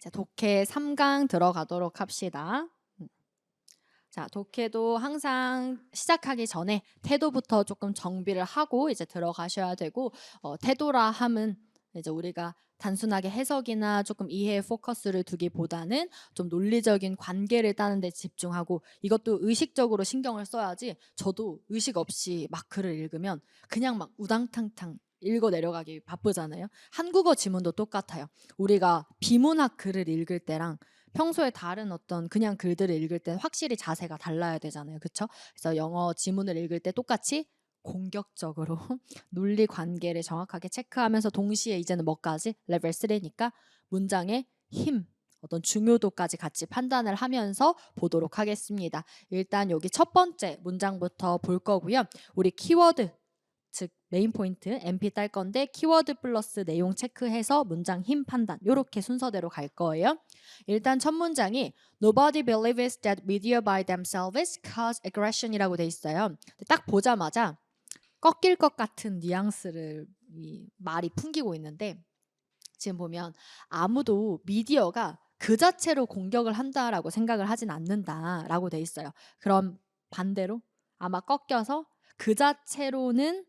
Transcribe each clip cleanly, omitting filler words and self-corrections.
자, 독해 3강 들어가도록 합시다. 자, 독해도 항상 시작하기 전에 태도부터 조금 정비를 하고 이제 들어가셔야 되고, 태도라 함은 이제 우리가 단순하게 해석이나 조금 이해에 포커스를 두기보다는 좀 논리적인 관계를 따는 데 집중하고, 이것도 의식적으로 신경을 써야지. 저도 의식 없이 막 글을 읽으면 그냥 막 우당탕탕 읽어 내려가기 바쁘잖아요. 한국어 지문도 똑같아요. 우리가 비문학 글을 읽을 때랑 평소에 다른 어떤 그냥 글들을 읽을 때 확실히 자세가 달라야 되잖아요. 그렇죠? 그래서 영어 지문을 읽을 때 똑같이 공격적으로 논리 관계를 정확하게 체크하면서 동시에 이제는 뭐까지? 레벨 3니까 문장의 힘, 어떤 중요도까지 같이 판단을 하면서 보도록 하겠습니다. 일단 여기 첫 번째 문장부터 볼 거고요. 우리 키워드, 즉 메인 포인트 MP 딸 건데 키워드 플러스 내용 체크해서 문장 힘 판단 이렇게 순서대로 갈 거예요. 일단 첫 문장이 Nobody believes that media by themselves cause aggression이라고 돼 있어요. 딱 보자마자 꺾일 것 같은 뉘앙스를 이 말이 풍기고 있는데, 지금 보면 아무도 미디어가 그 자체로 공격을 한다라고 생각을 하진 않는다라고 돼 있어요. 그럼 반대로 아마 꺾여서 그 자체로는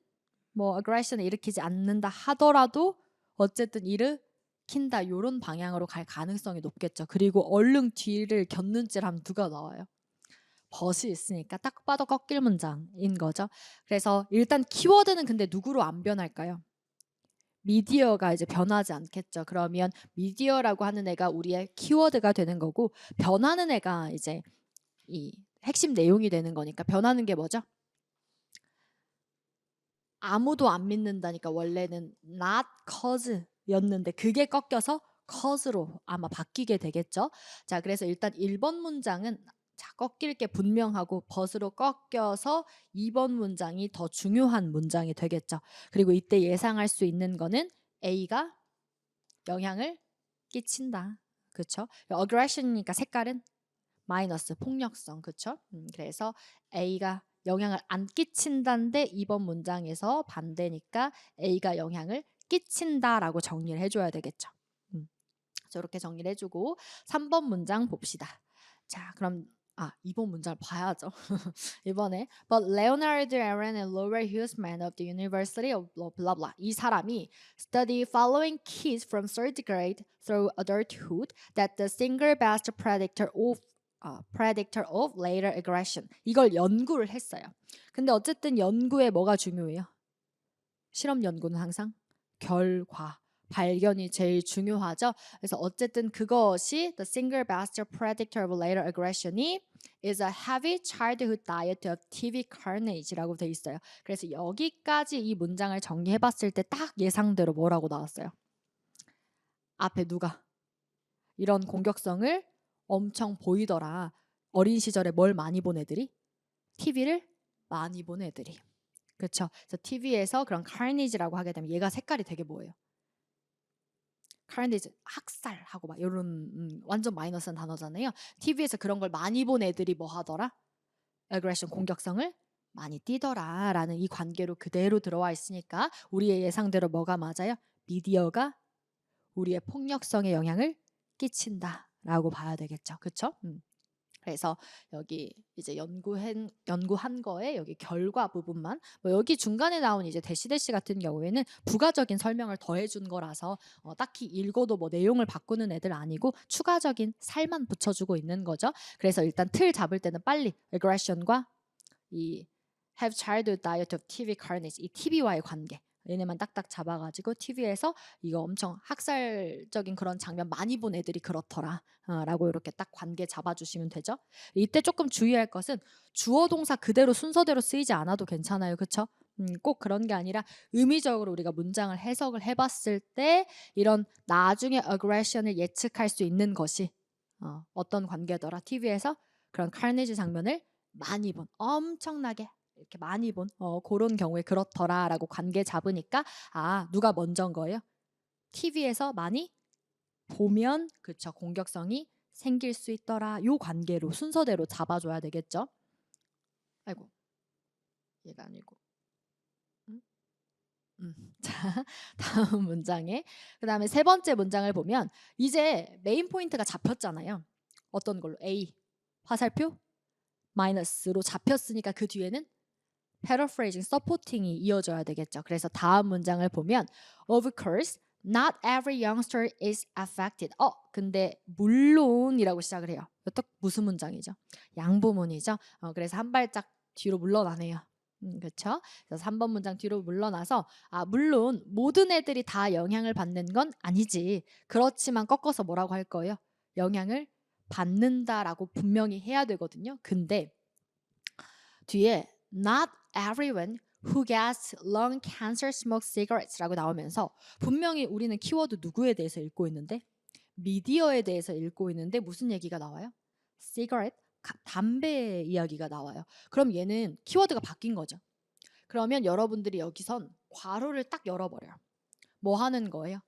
뭐 aggression을 일으키지 않는다 하더라도 어쨌든 일으킨다 이런 방향으로 갈 가능성이 높겠죠. 그리고 얼른 뒤를 곁눈질하면 누가 나와요? 벗이 있으니까 딱 봐도 꺾일 문장인 거죠. 그래서 일단 키워드는 근데 누구로 안 변할까요? 미디어가 이제 변하지 않겠죠. 그러면 미디어라고 하는 애가 우리의 키워드가 되는 거고, 변하는 애가 이제 이 핵심 내용이 되는 거니까. 변하는 게 뭐죠? 아무도 안 믿는다니까 원래는 not cause였는데 그게 꺾여서 cause로 아마 바뀌게 되겠죠. 자, 그래서 일단 1번 문장은 자, 꺾일 게 분명하고 벗으로 꺾여서 2번 문장이 더 중요한 문장이 되겠죠. 그리고 이때 예상할 수 있는 거는 A가 영향을 끼친다. 그렇죠? aggression이니까 색깔은 마이너스 폭력성. 그렇죠? 그래서 A가 영향을 안 끼친다인데 2번 문장에서 반대니까 A가 영향을 끼친다라고 정리를 해줘야 되겠죠. 저렇게 정리를 해주고 3번 문장 봅시다. 자, 그럼 2번 문장을 봐야죠. 이번에 But Leonard Aaron and Laura Huseman of the University of blah blah blah 이 사람이 study following kids from third grade through adulthood that the single best predictor of later aggression. 이걸 연구를 했어요. 근데 어쨌든 연구에 뭐가 중요해요? 실험 연구는 항상 결과, 발견이 제일 중요하죠. 그래서 어쨌든 그것이 the single best predictor of later aggression이 is a heavy childhood diet of TV carnage라고 돼 있어요. 그래서 여기까지 이 문장을 정리해봤을 때 딱 예상대로 뭐라고 나왔어요? 앞에 누가 이런 공격성을 엄청 보이더라. 어린 시절에 뭘 많이 본 애들이? TV를 많이 본 애들이. 그렇죠. 그래서 TV에서 그런 카니지라고 하게 되면 얘가 색깔이 되게 뭐예요? 카니지 학살하고 막 이런 완전 마이너스한 단어잖아요. TV에서 그런 걸 많이 본 애들이 뭐 하더라? aggression 공격성을 많이 띠더라라는 이 관계로 그대로 들어와 있으니까 우리의 예상대로 뭐가 맞아요? 미디어가 우리의 폭력성에 영향을 끼친다라고 봐야 되겠죠. 그렇죠? 그래서 여기 이제 연구한 거에 여기 결과 부분만 뭐 여기 중간에 나온 이제 대시 같은 경우에는 부가적인 설명을 더해준 거라서 딱히 읽어도 뭐 내용을 바꾸는 애들 아니고 추가적인 살만 붙여주고 있는 거죠. 그래서 일단 틀 잡을 때는 빨리 aggression과 이 have childhood diet of TV carnage 이 TV와의 관계 얘네만 딱딱 잡아가지고 TV에서 이거 엄청 학살적인 그런 장면 많이 본 애들이 그렇더라 라고 이렇게 딱 관계 잡아주시면 되죠. 이때 조금 주의할 것은 주어 동사 그대로 순서대로 쓰이지 않아도 괜찮아요. 그렇죠? 꼭 그런 게 아니라 의미적으로 우리가 문장을 해석을 해봤을 때 이런 나중에 aggression을 예측할 수 있는 것이 어떤 관계더라. TV에서 그런 카네지 장면을 많이 본 엄청나게 이렇게 많이 본 그런 경우에 그렇더라라고 관계 잡으니까 누가 먼저인 거예요? TV에서 많이 보면 그쵸 공격성이 생길 수 있더라. 요 관계로 순서대로 잡아줘야 되겠죠. 아이고 얘가 아니고 자, 다음 문장에 그다음에 세 번째 문장을 보면 이제 메인 포인트가 잡혔잖아요. 어떤 걸로? A 화살표 마이너스로 잡혔으니까 그 뒤에는 paraphrasing, supporting이 이어져야 되겠죠. 그래서 다음 문장을 보면 of course not every youngster is affected. 근데 물론이라고 시작을 해요. 이것도 무슨 문장이죠? 양보문이죠. 그래서 한 발짝 뒤로 물러나네요. 그렇죠? 그래서 3번 문장 뒤로 물러나서 물론 모든 애들이 다 영향을 받는 건 아니지. 그렇지만 꺾어서 뭐라고 할 거예요? 영향을 받는다라고 분명히 해야 되거든요. 근데 뒤에 not everyone who gets lung cancer smokes cigarettes라고 나오면서 분명히 우리는 키워드 누구에 대해서 읽고 있는데 미디어에 대해서 읽고 있는데 무슨 얘기가 나와요? cigarette, 담배 이야기가 나와요. 그럼 얘는 키워드가 바뀐 거죠. 그러면 여러분들이 여기선 괄호를 딱 열어버려요. 뭐 하는 거예요?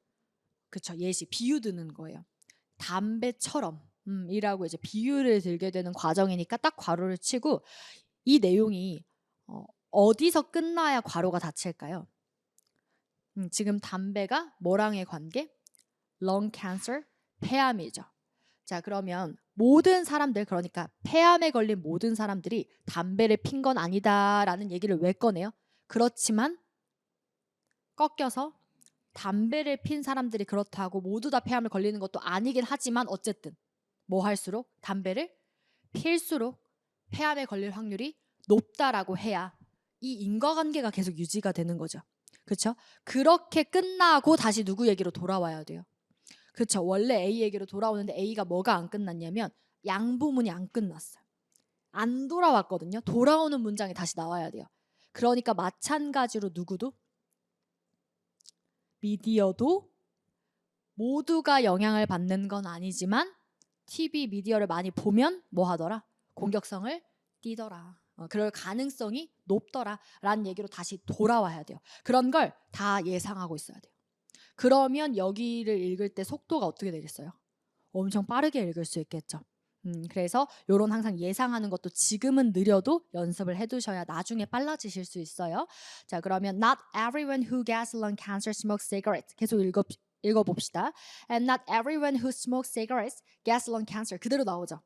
그쵸, 예시, 비유 드는 거예요. 담배처럼 이라고 이제 비유를 들게 되는 과정이니까 딱 괄호를 치고 이 내용이 어디서 끝나야 괄호가 닫힐까요? 지금 담배가 뭐랑의 관계? lung cancer, 폐암이죠. 자, 그러면 모든 사람들, 그러니까 폐암에 걸린 모든 사람들이 담배를 핀 건 아니다라는 얘기를 왜 꺼내요? 그렇지만 꺾여서 담배를 핀 사람들이 그렇다고 모두 다 폐암을 걸리는 것도 아니긴 하지만 어쨌든 뭐 할수록 담배를 필수록 폐암에 걸릴 확률이 높다라고 해야 이 인과관계가 계속 유지가 되는 거죠. 그렇죠? 그렇게 끝나고 다시 누구 얘기로 돌아와야 돼요. 그렇죠? 원래 A 얘기로 돌아오는데 A가 뭐가 안 끝났냐면 양부문이 안 끝났어요. 안 돌아왔거든요. 돌아오는 문장이 다시 나와야 돼요. 그러니까 마찬가지로 누구도 미디어도 모두가 영향을 받는 건 아니지만 TV 미디어를 많이 보면 뭐 하더라? 공격성을 띠더라. 그럴 가능성이 높더라 라는 얘기로 다시 돌아와야 돼요. 그런 걸 다 예상하고 있어야 돼요. 그러면 여기를 읽을 때 속도가 어떻게 되겠어요? 엄청 빠르게 읽을 수 있겠죠. 그래서 요런 항상 예상하는 것도 지금은 느려도 연습을 해두셔야 나중에 빨라지실 수 있어요. 자, 그러면 not everyone who gets lung cancer smokes cigarettes. 계속 읽어봅시다. And not everyone who smokes cigarettes gets lung cancer. 그대로 나오죠.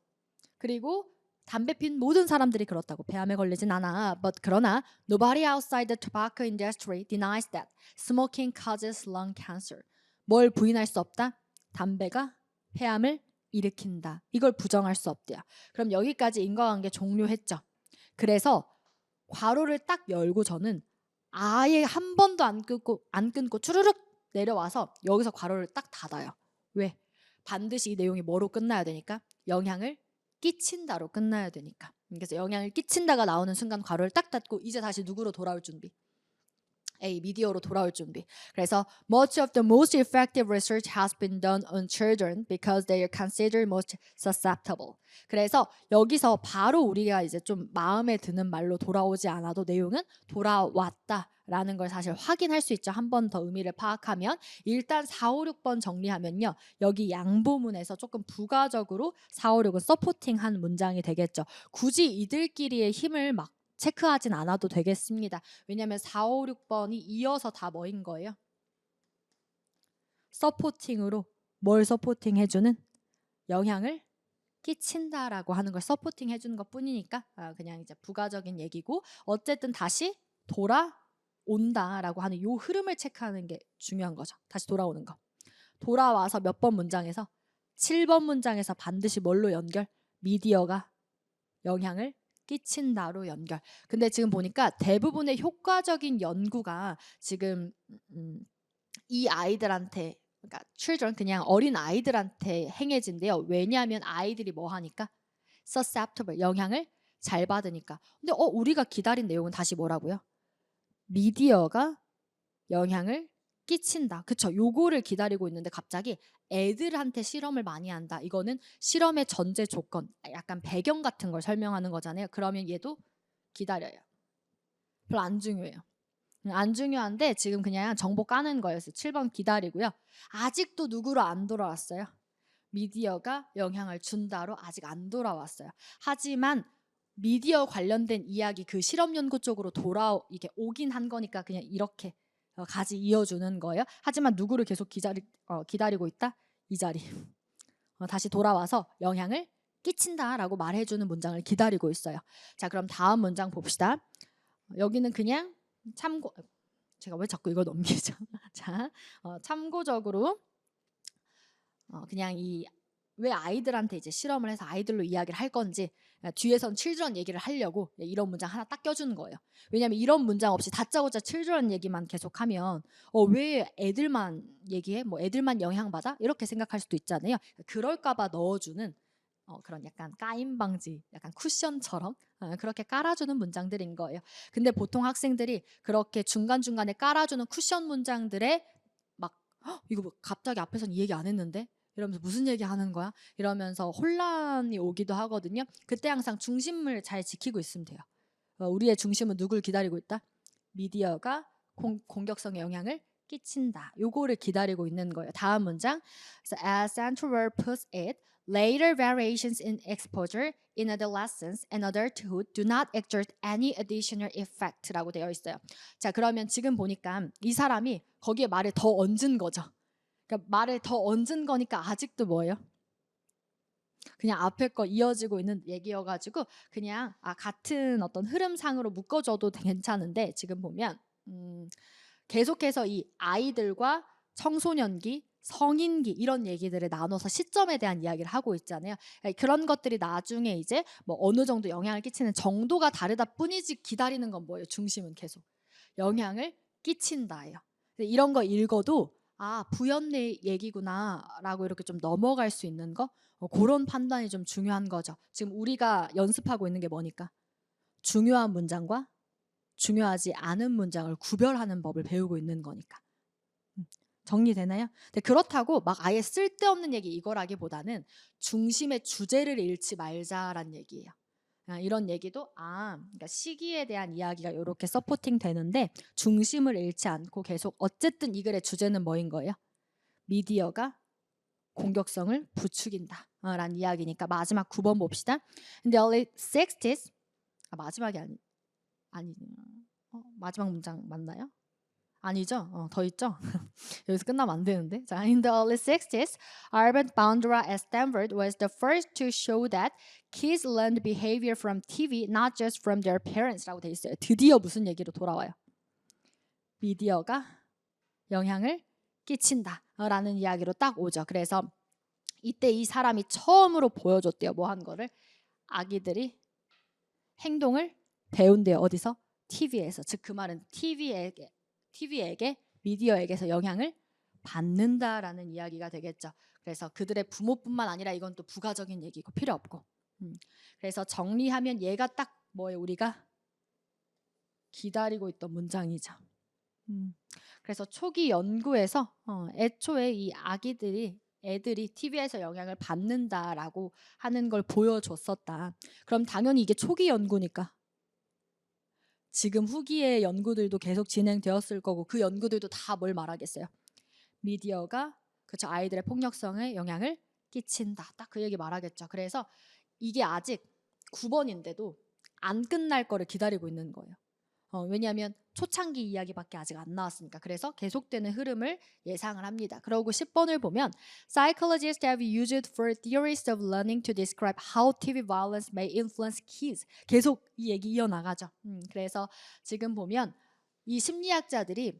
그리고 담배 핀 모든 사람들이 그렇다고 폐암에 걸리진 않아. But 그러나 nobody outside the tobacco industry denies that smoking causes lung cancer. 뭘 부인할 수 없다? 담배가 폐암을 일으킨다. 이걸 부정할 수 없대요. 그럼 여기까지 인과관계 종료했죠. 그래서 괄호를 딱 열고 저는 아예 한 번도 안 끊고 추르륵 내려와서 여기서 괄호를 딱 닫아요. 왜? 반드시 이 내용이 뭐로 끝나야 되니까? 영향을 끼친다로 끝나야 되니까. 그래서 영향을 끼친다가 나오는 순간 괄호를 딱 닫고 이제 다시 누구로 돌아올 준비? A, 미디어로 돌아올 준비. 그래서 much of the most effective research has been done on children because they are considered most susceptible. 그래서 여기서 바로 우리가 이제 좀 마음에 드는 말로 돌아오지 않아도 내용은 돌아왔다라는 걸 사실 확인할 수 있죠. 한 번 더 의미를 파악하면 일단 4, 5, 6번 정리하면요. 여기 양보문에서 조금 부가적으로 4, 5, 6은 서포팅한 문장이 되겠죠. 굳이 이들끼리의 힘을 막 체크하진 않아도 되겠습니다. 왜냐하면 4, 5, 6번이 이어서 다 뭐인 거예요? 서포팅으로 뭘 서포팅 해주는? 영향을 끼친다라고 하는 걸 서포팅 해주는 것 뿐이니까 그냥 이제 부가적인 얘기고 어쨌든 다시 돌아온다라고 하는 요 흐름을 체크하는 게 중요한 거죠. 다시 돌아오는 거. 돌아와서 몇 번 문장에서 7번 문장에서 반드시 뭘로 연결? 미디어가 영향을 끼친다로 연결. 근데 지금 보니까 대부분의 효과적인 연구가 지금 이 아이들한테 그러니까 children 그냥 어린 아이들한테 행해진대요. 왜냐하면 아이들이 뭐 하니까 susceptible 영향을 잘 받으니까. 근데 우리가 기다린 내용은 다시 뭐라고요? 미디어가 영향을 끼친다. 그쵸? 요거를 기다리고 있는데 갑자기 애들한테 실험을 많이 한다. 이거는 실험의 전제 조건, 약간 배경 같은 걸 설명하는 거잖아요. 그러면 얘도 기다려요. 별로 안 중요해요. 안 중요한데 지금 그냥 정보 까는 거였어요. 7번 기다리고요. 아직도 누구로 안 돌아왔어요? 미디어가 영향을 준다로 아직 안 돌아왔어요. 하지만 미디어 관련된 이야기 그 실험 연구 쪽으로 이게 오긴 한 거니까 그냥 이렇게 가지 이어주는 거예요. 하지만 누구를 계속 기다리고 있다? 이 자리. 다시 돌아와서 영향을 끼친다라고 말해주는 문장을 기다리고 있어요. 자, 그럼 다음 문장 봅시다. 여기는 그냥 참고, 제가 왜 자꾸 이거 넘기죠? 자, 참고적으로 그냥 왜 아이들한테 이제 실험을 해서 아이들로 이야기를 할 건지 뒤에선 children 얘기를 하려고 이런 문장 하나 딱 껴주는 거예요. 왜냐하면 이런 문장 없이 다짜고짜 children 얘기만 계속하면 왜 애들만 얘기해? 뭐 애들만 영향받아? 이렇게 생각할 수도 있잖아요. 그럴까 봐 넣어주는 그런 약간 까임 방지, 약간 쿠션처럼 그렇게 깔아주는 문장들인 거예요. 근데 보통 학생들이 그렇게 중간중간에 깔아주는 쿠션 문장들에 막 이거 뭐 갑자기 앞에서는 이 얘기 안 했는데? 이러면서 무슨 얘기 하는 거야? 이러면서 혼란이 오기도 하거든요. 그때 항상 중심을 잘 지키고 있으면 돼요. 우리의 중심은 누굴 기다리고 있다? 미디어가 공격성의 영향을 끼친다. 요거를 기다리고 있는 거예요. 다음 문장. So as central word puts it, later variations in exposure in adolescence and adulthood do not exert any additional effect라고 되어 있어요. 자, 그러면 지금 보니까 이 사람이 거기에 말을 더 얹은 거죠. 그러니까 말을 더 얹은 거니까 아직도 뭐예요? 그냥 앞에 거 이어지고 있는 얘기여가지고 그냥 같은 어떤 흐름상으로 묶어줘도 괜찮은데 지금 보면 계속해서 이 아이들과 청소년기, 성인기 이런 얘기들을 나눠서 시점에 대한 이야기를 하고 있잖아요. 그런 것들이 나중에 이제 뭐 어느 정도 영향을 끼치는 정도가 다르다 뿐이지 기다리는 건 뭐예요? 중심은 계속 영향을 끼친다예요. 이런 거 읽어도 부연의 얘기구나라고 이렇게 좀 넘어갈 수 있는 거 그런 판단이 좀 중요한 거죠. 지금 우리가 연습하고 있는 게 뭐니까? 중요한 문장과 중요하지 않은 문장을 구별하는 법을 배우고 있는 거니까. 정리되나요? 근데 그렇다고 막 아예 쓸데없는 얘기 이거라기보다는 중심의 주제를 잃지 말자란 얘기예요. 이런 얘기도 그러니까 시기에 대한 이야기가 이렇게 서포팅 되는데 중심을 잃지 않고 계속 어쨌든 이 글의 주제는 뭐인 거예요? 미디어가 공격성을 부추긴다 라는 이야기니까 마지막 9번 봅시다. In the early 60s 마지막이 아니 마지막 문장 맞나요? 아니죠? 더 있죠? 여기서 끝나면 안 되는데. 자, in the early 60s, Albert Bandura at Stanford was the first to show that kids learned behavior from TV, not just from their parents라고 돼 있어요. 드디어 무슨 얘기로 돌아와요? 미디어가 영향을 끼친다라는 이야기로 딱 오죠. 그래서 이때 이 사람이 처음으로 보여줬대요. 뭐 한 거를? 아기들이 행동을 배운대요. 어디서? TV에서. 즉 그 말은 TV에게 미디어에게서 영향을 받는다라는 이야기가 되겠죠. 그래서 그들의 부모뿐만 아니라 이건 또 부가적인 얘기고 필요 없고. 그래서 정리하면 얘가 딱 뭐예요? 우리가 기다리고 있던 문장이죠. 그래서 초기 연구에서 애초에 이 애들이 TV에서 영향을 받는다라고 하는 걸 보여줬었다. 그럼 당연히 이게 초기 연구니까 지금 후기의 연구들도 계속 진행되었을 거고 그 연구들도 다 뭘 말하겠어요? 미디어가 그쵸 아이들의 폭력성에 영향을 끼친다. 딱 그 얘기 말하겠죠. 그래서 이게 아직 9번인데도 안 끝날 거를 기다리고 있는 거예요. 왜냐하면 초창기 이야기밖에 아직 안 나왔으니까. 그래서 계속되는 흐름을 예상을 합니다. 그러고 10번을 보면 Psychologists have used for theories of learning to describe how TV violence may influence kids. 계속 이 얘기 이어나가죠. 그래서 지금 보면 이 심리학자들이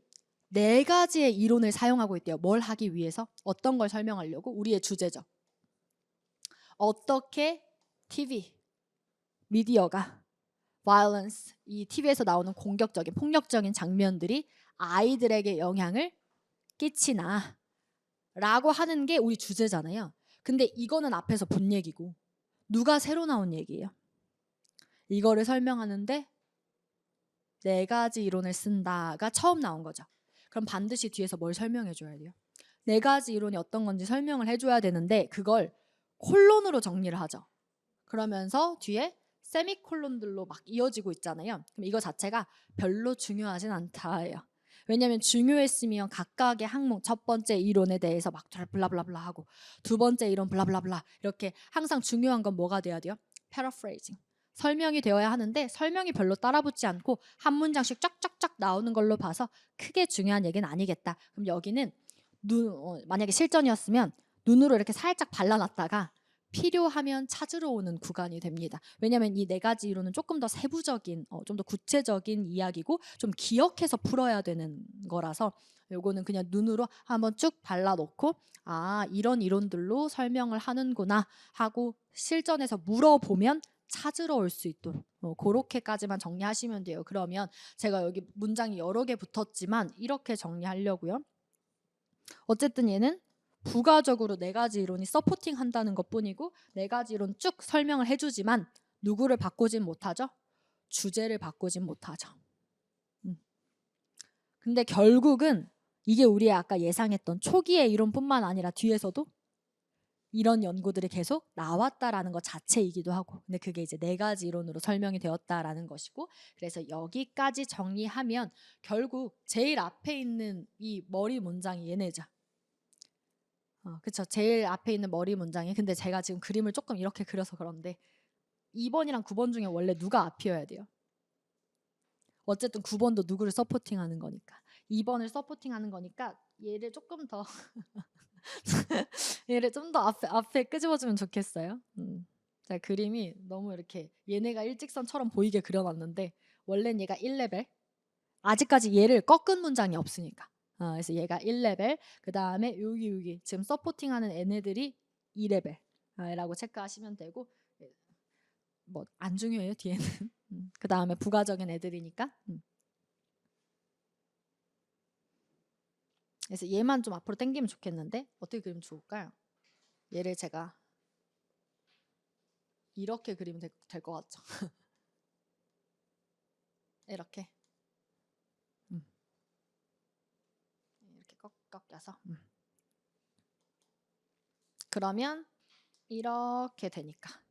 4가지의 이론을 사용하고 있대요. 뭘 하기 위해서? 어떤 걸 설명하려고? 우리의 주제죠. 어떻게 TV, 미디어가 violence, 이 TV에서 나오는 공격적인 폭력적인 장면들이 아이들에게 영향을 끼치나 라고 하는 게 우리 주제잖아요. 근데 이거는 앞에서 본 얘기고 누가 새로 나온 얘기예요? 이거를 설명하는데 4가지 이론을 쓴다가 처음 나온 거죠. 그럼 반드시 뒤에서 뭘 설명해 줘야 돼요? 4가지 이론이 어떤 건지 설명을 해줘야 되는데 그걸 콜론으로 정리를 하죠. 그러면서 뒤에 세미콜론들로 막 이어지고 있잖아요. 그럼 이거 자체가 별로 중요하진 않다예요. 왜냐하면 중요했으면 각각의 항목 첫 번째 이론에 대해서 막 블라블라블라 하고 두 번째 이론 블라블라블라 이렇게 항상 중요한 건 뭐가 돼야 돼요? paraphrasing, 설명이 되어야 하는데 설명이 별로 따라붙지 않고 한 문장씩 쫙쫙쫙 나오는 걸로 봐서 크게 중요한 얘기는 아니겠다. 그럼 여기는 만약에 실전이었으면 눈으로 이렇게 살짝 발라놨다가 필요하면 찾으러 오는 구간이 됩니다. 왜냐하면 이 4가지 이론은 조금 더 세부적인, 좀 더 구체적인 이야기고 좀 기억해서 풀어야 되는 거라서 요거는 그냥 눈으로 한번 쭉 발라놓고 아 이런 이론들로 설명을 하는구나 하고 실전에서 물어보면 찾으러 올 수 있도록 그렇게까지만 정리하시면 돼요. 그러면 제가 여기 문장이 여러 개 붙었지만 이렇게 정리하려고요. 어쨌든 얘는 부가적으로 4가지 이론이 서포팅 한다는 것뿐이고 4가지 이론 쭉 설명을 해주지만 누구를 바꾸진 못하죠? 주제를 바꾸진 못하죠. 근데 결국은 이게 우리 아까 예상했던 초기의 이론뿐만 아니라 뒤에서도 이런 연구들이 계속 나왔다라는 것 자체이기도 하고 근데 그게 이제 4가지 이론으로 설명이 되었다라는 것이고 그래서 여기까지 정리하면 결국 제일 앞에 있는 이 머리 문장이 얘네죠. 그쵸. 제일 앞에 있는 머리 문장이 근데 제가 지금 그림을 조금 이렇게 그려서 그런데 2번이랑 9번 중에 원래 누가 앞이어야 돼요? 어쨌든 9번도 누구를 서포팅하는 거니까 2번을 서포팅하는 거니까 얘를 조금 더 얘를 좀 더 앞에 끄집어주면 좋겠어요. 제가 그림이 너무 이렇게 얘네가 일직선처럼 보이게 그려놨는데 원래는 얘가 1레벨 아직까지 얘를 꺾은 문장이 없으니까 그래서 얘가 1레벨 그 다음에 여기 지금 서포팅하는 얘네들이 2레벨 라고 체크하시면 되고 뭐 안 중요해요 뒤에는 그 다음에 부가적인 애들이니까 그래서 얘만 좀 앞으로 당기면 좋겠는데 어떻게 그리면 좋을까요? 얘를 제가 이렇게 그리면 될 것 같죠? 이렇게 이렇게 꺾여서 그러면 이렇게 되니까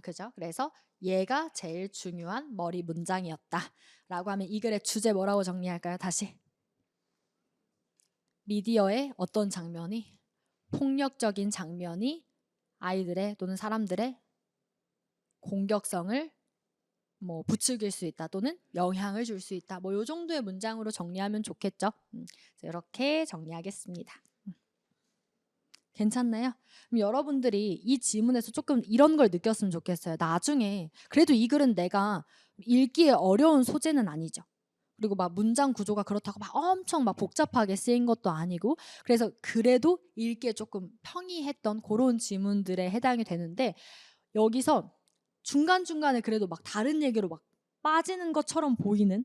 그죠? 그래서 얘가 제일 중요한 머리 문장이었다 라고 하면 이 글의 주제 뭐라고 정리할까요? 다시 미디어의 어떤 장면이 폭력적인 장면이 아이들의 또는 사람들의 공격성을 뭐 부추길 수 있다 또는 영향을 줄 수 있다 뭐 요 정도의 문장으로 정리하면 좋겠죠. 이렇게 정리하겠습니다. 괜찮나요? 그럼 여러분들이 이 지문에서 조금 이런 걸 느꼈으면 좋겠어요. 나중에 그래도 이 글은 내가 읽기에 어려운 소재는 아니죠. 그리고 막 문장 구조가 그렇다고 막 엄청 막 복잡하게 쓰인 것도 아니고 그래서 그래도 읽기에 조금 평이했던 그런 지문들에 해당이 되는데 여기서 중간중간에 그래도 막 다른 얘기로 막 빠지는 것처럼 보이는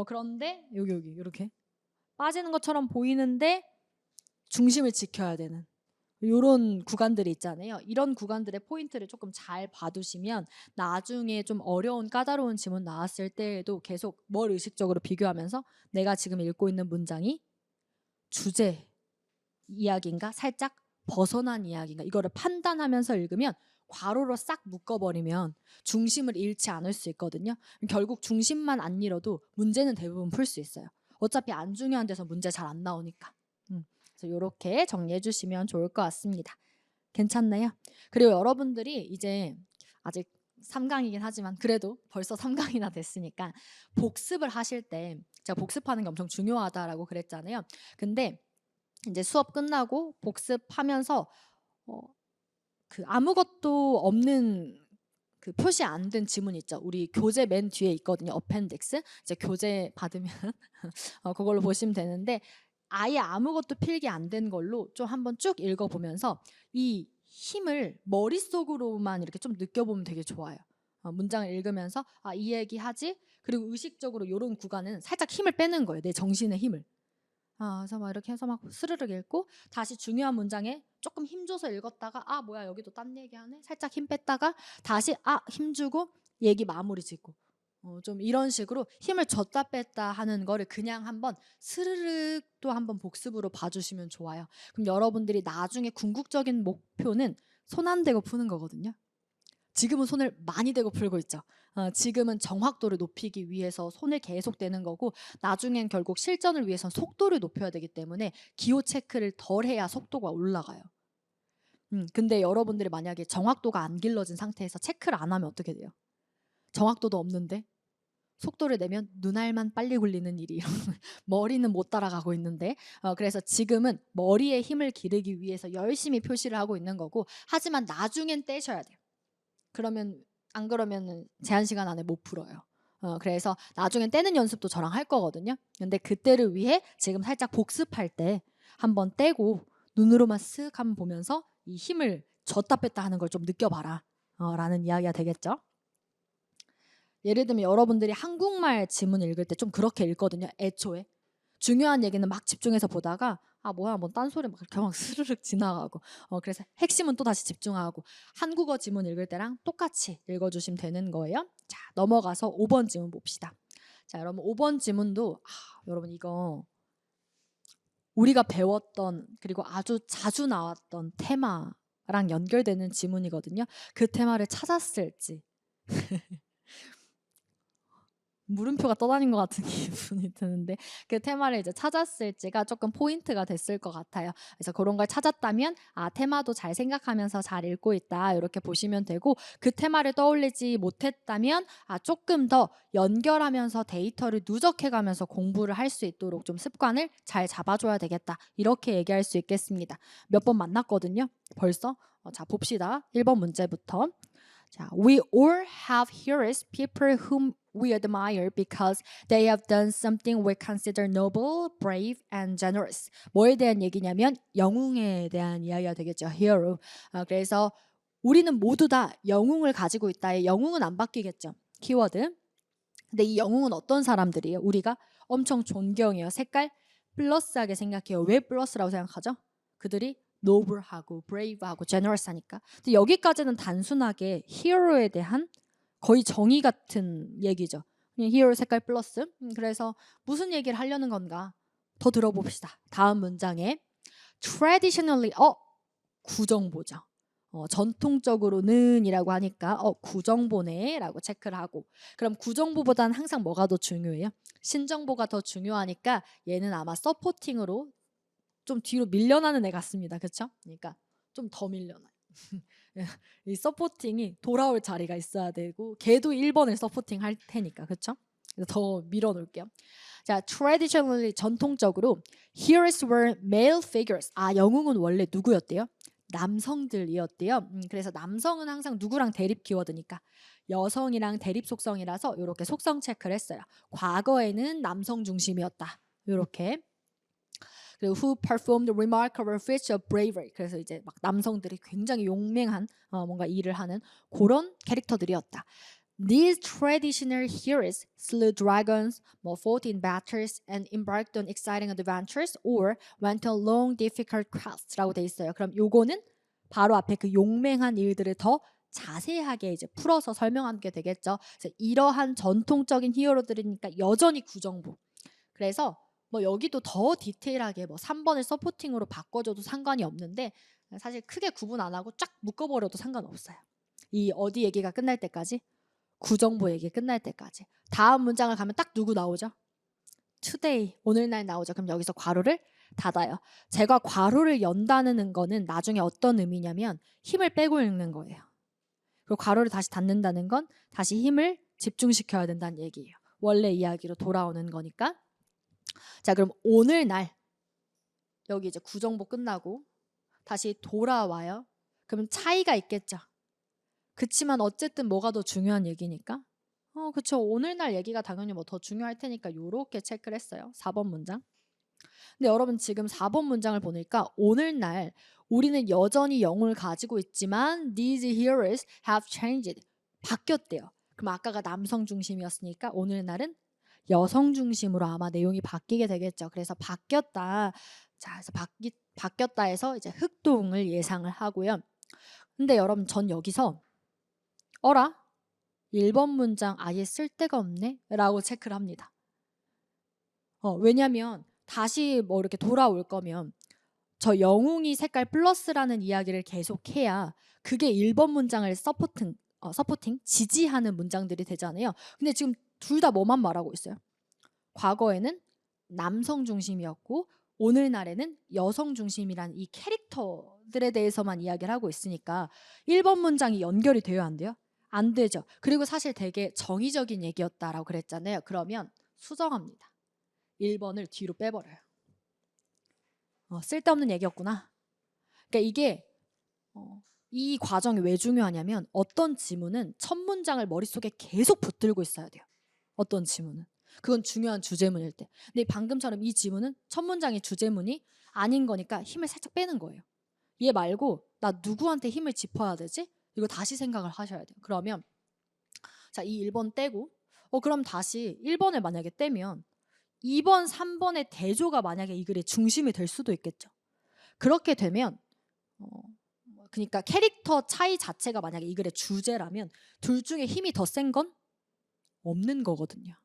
그런데 여기 이렇게 빠지는 것처럼 보이는데 중심을 지켜야 되는 이런 구간들이 있잖아요. 이런 구간들의 포인트를 조금 잘 봐두시면 나중에 좀 어려운 까다로운 지문 나왔을 때에도 계속 뭘 의식적으로 비교하면서 내가 지금 읽고 있는 문장이 주제 이야기인가 살짝 벗어난 이야기인가 이거를 판단하면서 읽으면 괄호로 싹 묶어버리면 중심을 잃지 않을 수 있거든요. 결국 중심만 안 잃어도 문제는 대부분 풀 수 있어요. 어차피 안 중요한 데서 문제 잘 안 나오니까. 그래서 이렇게 정리해 주시면 좋을 것 같습니다. 괜찮나요? 그리고 여러분들이 이제 아직 3강이긴 하지만 그래도 벌써 3강이나 됐으니까 복습을 하실 때 제가 복습하는 게 엄청 중요하다라고 그랬잖아요. 근데 이제 수업 끝나고 복습하면서 그 아무것도 없는 그 표시 안 된 지문 있죠. 우리 교재 맨 뒤에 있거든요. 어펜딕스. 이제 교재 받으면 그걸로 보시면 되는데 아예 아무것도 필기 안 된 걸로 좀 한번 쭉 읽어보면서 이 힘을 머릿속으로만 이렇게 좀 느껴보면 되게 좋아요. 문장을 읽으면서 이 얘기 하지? 그리고 의식적으로 이런 구간은 살짝 힘을 빼는 거예요. 내 정신의 힘을. 그래서 막 이렇게 해서 막 스르륵 읽고 다시 중요한 문장에 조금 힘줘서 읽었다가 뭐야 여기도 딴 얘기하네 살짝 힘 뺐다가 다시 힘 주고 얘기 마무리 짓고 좀 이런 식으로 힘을 줬다 뺐다 하는 거를 그냥 한번 스르륵 또 한번 복습으로 봐주시면 좋아요. 그럼 여러분들이 나중에 궁극적인 목표는 손 안 대고 푸는 거거든요. 지금은 손을 많이 대고 풀고 있죠. 지금은 정확도를 높이기 위해서 손을 계속 대는 거고 나중엔 결국 실전을 위해서 속도를 높여야 되기 때문에 기호 체크를 덜 해야 속도가 올라가요. 근데 여러분들이 만약에 정확도가 안 길러진 상태에서 체크를 안 하면 어떻게 돼요? 정확도도 없는데 속도를 내면 눈알만 빨리 굴리는 일이 머리는 못 따라가고 있는데 그래서 지금은 머리에 힘을 기르기 위해서 열심히 표시를 하고 있는 거고 하지만 나중엔 떼셔야 돼요. 그러면 안 그러면은 제한 시간 안에 못 풀어요. 그래서 나중엔 떼는 연습도 저랑 할 거거든요. 근데 그때를 위해 지금 살짝 복습할 때 한번 떼고 눈으로만 쓱 한번 보면서 이 힘을 줬다 뺐다 하는 걸 좀 느껴봐라 라는 이야기가 되겠죠. 예를 들면 여러분들이 한국말 지문 읽을 때 좀 그렇게 읽거든요. 애초에 중요한 얘기는 막 집중해서 보다가 아 뭐야 뭐 딴소리 막 이렇게 막 스르륵 지나가고 그래서 핵심은 또 다시 집중하고 한국어 지문 읽을 때랑 똑같이 읽어주시면 되는 거예요. 자 넘어가서 5번 지문 봅시다. 자 여러분 5번 지문도 여러분 이거 우리가 배웠던 그리고 아주 자주 나왔던 테마랑 연결되는 지문이거든요. 그 테마를 찾았을지 물음표가 떠다닌 것 같은 기분이 드는데 그 테마를 이제 찾았을지가 조금 포인트가 됐을 것 같아요. 그래서 그런 걸 찾았다면 아 테마도 잘 생각하면서 잘 읽고 있다 이렇게 보시면 되고 그 테마를 떠올리지 못했다면 아 조금 더 연결하면서 데이터를 누적해가면서 공부를 할 수 있도록 좀 습관을 잘 잡아줘야 되겠다 이렇게 얘기할 수 있겠습니다. 몇 번 만났거든요. 벌써 자 봅시다. 1번 문제부터. 자, we all have heroes, people whom we admire because they have done something we consider noble, brave, and generous. 뭐에 대한 얘기냐면 영웅에 대한 이야기가 되겠죠. hero. 그래서 우리는 모두 다 영웅을 가지고 있다. 영웅은 안 바뀌겠죠. 키워드. 근데 이 영웅은 어떤 사람들이에요? 우리가 엄청 존경해요. 색깔 플러스하게 생각해요. 왜 플러스라고 생각하죠? 그들이 노블하고 브레이브하고 제너러스하니까. 근데 여기까지는 단순하게 히어로에 대한 거의 정의 같은 얘기죠. 그냥 히어로 색깔 플러스. 그래서 무슨 얘기를 하려는 건가? 더 들어봅시다. 다음 문장에 traditionally 구정보죠. 전통적으로는 이라고 하니까 구정보네 라고 체크를 하고 그럼 구정보보다는 항상 뭐가 더 중요해요? 신정보가 더 중요하니까 얘는 아마 서포팅으로 좀 뒤로 밀려나는 애 같습니다. 그렇죠? 그러니까 좀 더 밀려나요. 이 서포팅이 돌아올 자리가 있어야 되고 걔도 1번을 서포팅 할 테니까 그렇죠? 더 밀어놓을게요. 자, traditionally 전통적으로 heroes were male figures. 영웅은 원래 누구였대요? 남성들이었대요. 그래서 남성은 항상 누구랑 대립 키워드니까 여성이랑 대립 속성이라서 이렇게 속성 체크를 했어요. 과거에는 남성 중심이었다. 이렇게. 그리고 who performed remarkable feats of bravery. 그래서 이제 막 남성들이 굉장히 용맹한 뭔가 일을 하는 그런 캐릭터들이었다. These traditional heroes slew dragons, fought in battles, and embarked on exciting adventures, or went on long, difficult quests라고 돼 있어요. 그럼 요거는 바로 앞에 그 용맹한 일들을 더 자세하게 이제 풀어서 설명하게 되겠죠. 그래서 이러한 전통적인 히어로들이니까 여전히 구정보. 그래서 뭐 여기도 더 디테일하게 3번을 서포팅으로 바꿔줘도 상관이 없는데 사실 크게 구분 안 하고 쫙 묶어버려도 상관없어요. 이 어디 얘기가 끝날 때까지 구정보 얘기 끝날 때까지 다음 문장을 가면 딱 누구 나오죠? today 오늘날 나오죠. 그럼 여기서 괄호를 닫아요. 제가 괄호를 연다는 거는 나중에 어떤 의미냐면 힘을 빼고 읽는 거예요. 그리고 괄호를 다시 닫는다는 건 다시 힘을 집중시켜야 된다는 얘기예요. 원래 이야기로 돌아오는 거니까. 자 그럼 오늘날 여기 이제 구정보 끝나고 다시 돌아와요. 그럼 차이가 있겠죠. 그치만 어쨌든 뭐가 더 중요한 얘기니까 그쵸. 오늘날 얘기가 당연히 뭐 더 중요할 테니까 요렇게 체크를 했어요. 4번 문장. 근데 여러분 지금 4번 문장을 보니까 오늘날 우리는 여전히 영웅을 가지고 있지만 these heroes have changed. 바뀌었대요. 그럼 아까가 남성 중심이었으니까 오늘날은 여성 중심으로 아마 내용이 바뀌게 되겠죠. 그래서 바뀌었다. 자, 그래서 바뀌었다 해서 이제 흑동을 예상을 하고요. 근데 여러분 전 여기서 어라? 1번 문장 아예 쓸데가 없네? 라고 체크를 합니다. 왜냐면 다시 뭐 이렇게 돌아올 거면 저 영웅이 색깔 플러스라는 이야기를 계속해야 그게 1번 문장을 서포팅 지지하는 문장들이 되잖아요. 근데 지금 둘 다 뭐만 말하고 있어요? 과거에는 남성 중심이었고 오늘날에는 여성 중심이란 이 캐릭터들에 대해서만 이야기를 하고 있으니까 1번 문장이 연결이 돼야 안 돼요? 안 되죠. 그리고 사실 되게 정의적인 얘기였다라고 그랬잖아요. 그러면 수정합니다. 1번을 뒤로 빼버려요. 쓸데없는 얘기였구나. 그러니까 이게 이 과정이 왜 중요하냐면 어떤 지문은 첫 문장을 머릿속에 계속 붙들고 있어야 돼요. 어떤 지문은. 그건 중요한 주제문일 때. 근데 방금처럼 이 지문은 첫 문장의 주제문이 아닌 거니까 힘을 살짝 빼는 거예요. 얘 말고 나 누구한테 힘을 짚어야 되지? 이거 다시 생각을 하셔야 돼요. 그러면 자, 이 1번 떼고 그럼 다시 1번을 만약에 떼면 2번, 3번의 대조가 만약에 이 글의 중심이 될 수도 있겠죠. 그렇게 되면 그러니까 캐릭터 차이 자체가 만약에 이 글의 주제라면 둘 중에 힘이 더 센 건 없는 거거든요.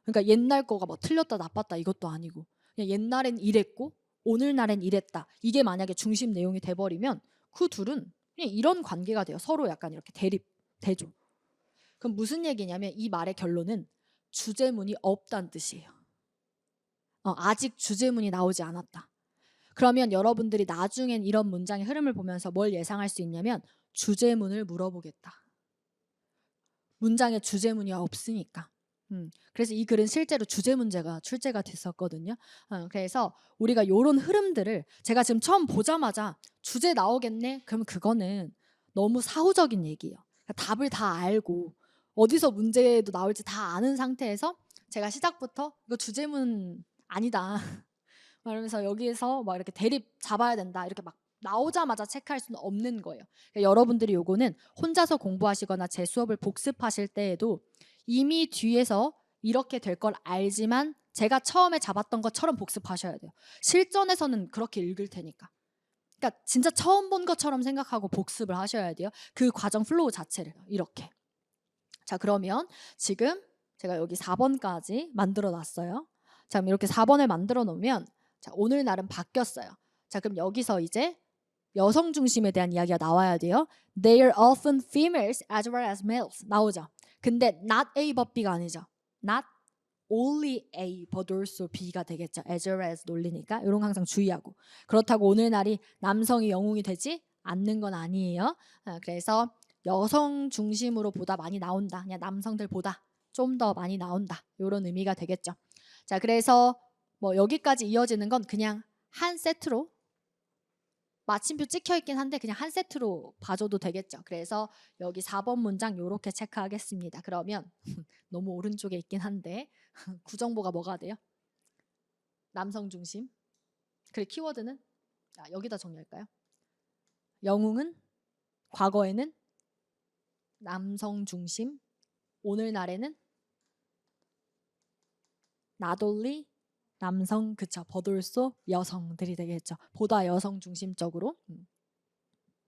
그러니까 옛날 거가 뭐 틀렸다 나빴다 이것도 아니고 그냥 옛날엔 이랬고 오늘날엔 이랬다. 이게 만약에 중심 내용이 돼버리면 그 둘은 그냥 이런 관계가 돼요. 서로 약간 이렇게 대립, 대조. 그럼 무슨 얘기냐면 이 말의 결론은 주제문이 없다는 뜻이에요. 아직 주제문이 나오지 않았다. 그러면 여러분들이 나중엔 이런 문장의 흐름을 보면서 뭘 예상할 수 있냐면 주제문을 물어보겠다. 문장에 주제문이 없으니까. 그래서 이 글은 실제로 주제 문제가 출제가 됐었거든요. 그래서 우리가 이런 흐름들을 제가 지금 처음 보자마자 주제 나오겠네? 그러면 그거는 너무 사후적인 얘기예요. 그러니까 답을 다 알고 어디서 문제도 나올지 다 아는 상태에서 제가 시작부터 이거 주제문 아니다. 그러면서 여기에서 막 이렇게 대립 잡아야 된다. 이렇게 막 나오자마자 체크할 수는 없는 거예요. 그러니까 여러분들이 요거는 혼자서 공부하시거나 제 수업을 복습하실 때에도 이미 뒤에서 이렇게 될 걸 알지만 제가 처음에 잡았던 것처럼 복습하셔야 돼요. 실전에서는 그렇게 읽을 테니까. 그러니까 진짜 처음 본 것처럼 생각하고 복습을 하셔야 돼요. 그 과정 플로우 자체를 이렇게. 자, 그러면 지금 제가 여기 4번까지 만들어 놨어요. 자, 그럼 이렇게 4번을 만들어 놓으면 자, 오늘날은 바뀌었어요. 자, 그럼 여기서 이제 여성 중심에 대한 이야기가 나와야 돼요. They are often females as well as males 나오죠. 근데 not A but B가 아니죠. Not only A but also B가 되겠죠. as well as 논리니까 이런 거 항상 주의하고. 그렇다고 오늘날이 남성이 영웅이 되지 않는 건 아니에요. 그래서 여성 중심으로 보다 많이 나온다. 그냥 남성들보다 좀 더 많이 나온다. 이런 의미가 되겠죠. 자, 그래서 뭐 여기까지 이어지는 건 그냥 한 세트로 마침표 찍혀 있긴 한데 그냥 한 세트로 봐줘도 되겠죠. 그래서 여기 4번 문장 요렇게 체크하겠습니다. 그러면 너무 오른쪽에 있긴 한데 구정보가 뭐가 돼요? 남성 중심. 그리고 키워드는 여기다 정리할까요? 영웅은 과거에는 남성 중심, 오늘날에는 not only 남성, 그쵸, but also 여성들이 되겠죠. 보다 여성 중심적으로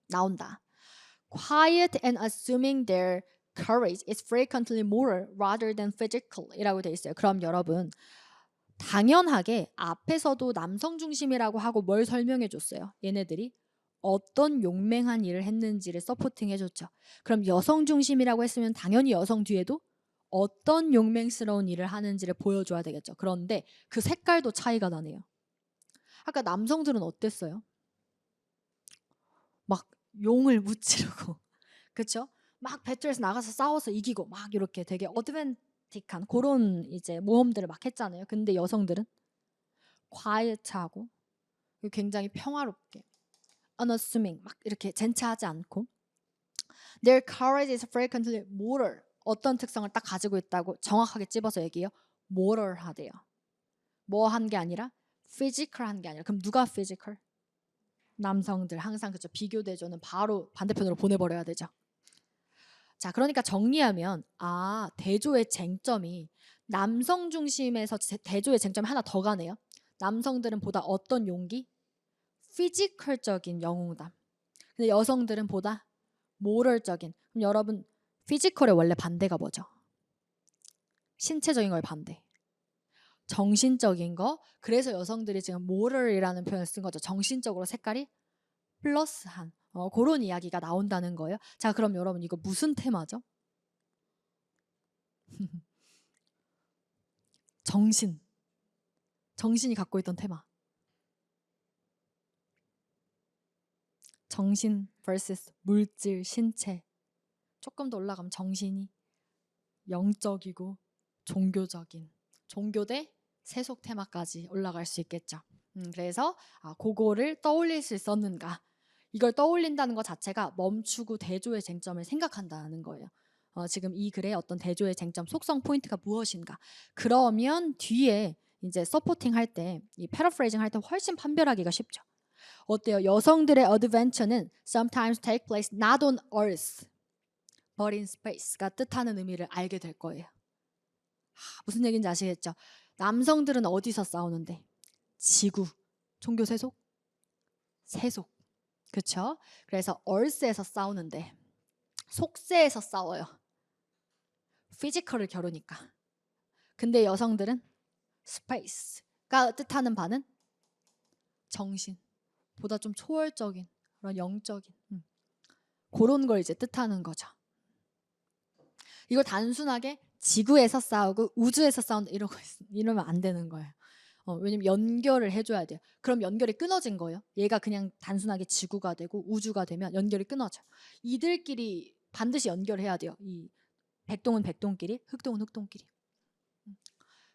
나온다. Quiet and assuming their courage is frequently moral rather than physical 이라고 돼 있어요. 그럼 여러분 당연하게 앞에서도 남성 중심이라고 하고 뭘 설명해 줬어요. 얘네들이 어떤 용맹한 일을 했는지를 서포팅 해줬죠. 그럼 여성 중심이라고 했으면 당연히 여성 뒤에도 어떤 용맹스러운 일을 하는지를 보여줘야 되겠죠. 그런데 그 색깔도 차이가 나네요. 아까 남성들은 어땠어요? 막 용을 무찌르고 그렇죠? 막 배틀에서 나가서 싸워서 이기고 막 이렇게 되게 어드밴틱한 그런 이제 모험들을 막 했잖아요. 근데 여성들은 quiet하고 굉장히 평화롭게 unassuming 막 이렇게 젠차하지 않고 their courage is frequently moral 어떤 특성을 딱 가지고 있다고 정확하게 찝어서 얘기해요. moral하대요. 뭐 한 게 아니라 physical한 게 아니라 그럼 누가 physical? 남성들 항상 그죠. 비교 대조는 바로 반대편으로 보내버려야 되죠. 자, 그러니까 정리하면 대조의 쟁점이 남성 중심에서 대조의 쟁점이 하나 더 가네요. 남성들은 보다 어떤 용기? 피지컬적인 영웅담. 근데 여성들은 보다 모럴적인. 그럼 여러분 피지컬의 원래 반대가 뭐죠? 신체적인 걸 반대. 정신적인 거. 그래서 여성들이 지금 모럴이라는 표현을 쓴 거죠. 정신적으로 색깔이 플러스한 그런 이야기가 나온다는 거예요. 자, 그럼 여러분 이거 무슨 테마죠? 정신이 갖고 있던 테마. 정신 vs 물질, 신체. 조금 더 올라가면 정신이 영적이고 종교적인 종교 대 세속 테마까지 올라갈 수 있겠죠. 그래서 그거를 떠올릴 수 있었는가? 이걸 떠올린다는 것 자체가 멈추고 대조의 쟁점을 생각한다는 거예요. 지금 이 글의 어떤 대조의 쟁점, 속성 포인트가 무엇인가? 그러면 뒤에 이제 서포팅 할 때, 이 패러프레이징 할 때 훨씬 판별하기가 쉽죠. 어때요? 여성들의 어드벤처는 sometimes take place not on earth, but in space가 뜻하는 의미를 알게 될 거예요. 무슨 얘기인지 아시겠죠? 남성들은 어디서 싸우는데? 지구, 종교 세속? 세속. 그렇죠? 그래서 earth에서 싸우는데 속세에서 싸워요. 피지컬을 겨루니까. 근데 여성들은 space가 뜻하는 바는 정신보다 좀 초월적인 그런 영적인 그런 걸 이제 뜻하는 거죠. 이걸 단순하게 지구에서 싸우고 우주에서 싸운다 이러면 안 되는 거예요. 왜냐면 연결을 해줘야 돼요. 그럼 연결이 끊어진 거예요. 얘가 그냥 단순하게 지구가 되고 우주가 되면 연결이 끊어져. 이들끼리 반드시 연결해야 돼요. 이 백동은 백동끼리, 흑동은 흑동끼리.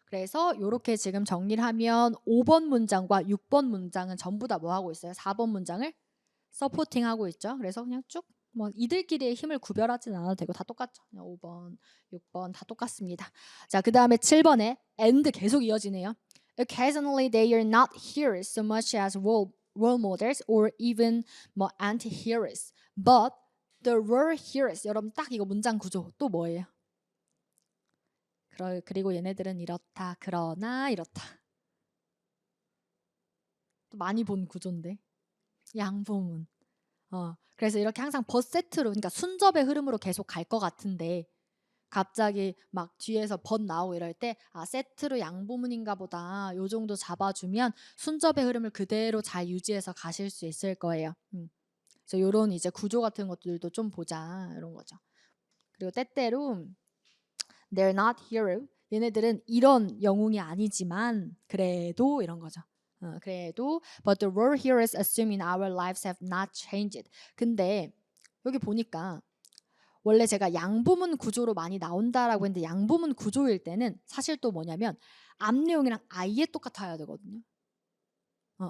그래서 이렇게 지금 정리를 하면 5번 문장과 6번 문장은 전부 다 뭐 하고 있어요? 4번 문장을 서포팅하고 있죠. 그래서 그냥 쭉 뭐 이들끼리의 힘을 구별하진 않아도 되고 다 똑같죠. 5번, 6번 다 똑같습니다. 자, 그 다음에 7번에 and 계속 이어지네요. Occasionally they are not heroes so much as role models or even 뭐 anti-heroes. But the real heroes. 여러분 딱 이거 문장 구조 또 뭐예요? 그리고 얘네들은 이렇다. 그러나 이렇다. 또 많이 본 구조인데. 양보문. 그래서 이렇게 항상 버세트로 그러니까 순접의 흐름으로 계속 갈 것 같은데 갑자기 막 뒤에서 벗 나오고 이럴 때 세트로 양보문인가 보다 요 정도 잡아주면 순접의 흐름을 그대로 잘 유지해서 가실 수 있을 거예요. 그래서 요런 이제 구조 같은 것들도 좀 보자 이런 거죠. 그리고 때때로 they're not hero 얘네들은 이런 영웅이 아니지만 그래도 이런 거죠. 그래도 but the real heroes assume in our lives have not changed. 근데 여기 보니까 원래 제가 양보문 구조로 많이 나온다라고 했는데 양보문 구조일 때는 사실 또 뭐냐면 앞 내용이랑 아예 똑같아야 되거든요.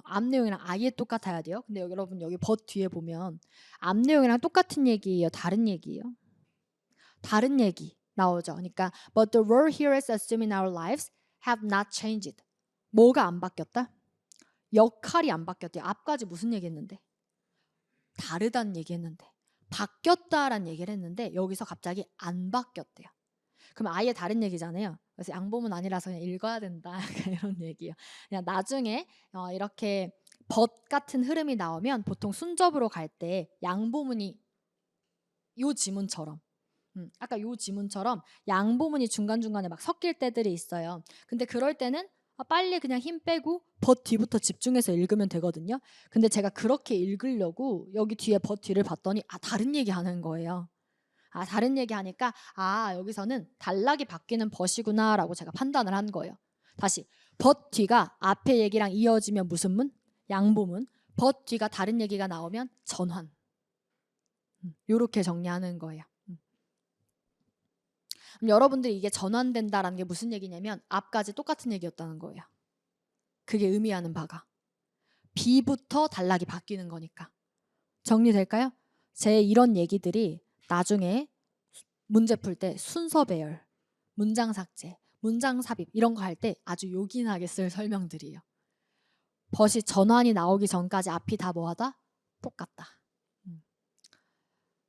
앞 내용이랑 아예 똑같아야 돼요. 근데 여러분 여기 but 뒤에 보면 앞 내용이랑 똑같은 얘기예요? 다른 얘기예요? 다른 얘기 나오죠. 그러니까 but the real heroes assume in our lives have not changed. 뭐가 안 바뀌었다? 역할이 안 바뀌었대요. 앞까지 무슨 얘기했는데? 다르다는 얘기했는데 바뀌었다라는 얘기를 했는데 여기서 갑자기 안 바뀌었대요. 그럼 아예 다른 얘기잖아요. 그래서 양보문 아니라서 그냥 읽어야 된다 이런 얘기예요. 그냥 나중에 이렇게 벗 같은 흐름이 나오면 보통 순접으로 갈 때 양보문이 요 지문처럼 아까 요 지문처럼 양보문이 중간중간에 막 섞일 때들이 있어요. 근데 그럴 때는 빨리 그냥 힘 빼고 벗 뒤부터 집중해서 읽으면 되거든요. 근데 제가 그렇게 읽으려고 여기 뒤에 벗 뒤를 봤더니 다른 얘기 하는 거예요. 다른 얘기 하니까 여기서는 단락이 바뀌는 벗이구나 라고 제가 판단을 한 거예요. 다시 벗 뒤가 앞에 얘기랑 이어지면 무슨 문? 양보문. 벗 뒤가 다른 얘기가 나오면 전환. 요렇게 정리하는 거예요. 여러분들이 이게 전환된다라는 게 무슨 얘기냐면 앞까지 똑같은 얘기였다는 거예요. 그게 의미하는 바가 B부터 단락이 바뀌는 거니까. 정리될까요? 제 이런 얘기들이 나중에 문제 풀 때 순서 배열, 문장 삭제, 문장 삽입 이런 거 할 때 아주 요긴하게 쓸 설명들이에요. 벗이 전환이 나오기 전까지 앞이 다 뭐하다? 똑같다.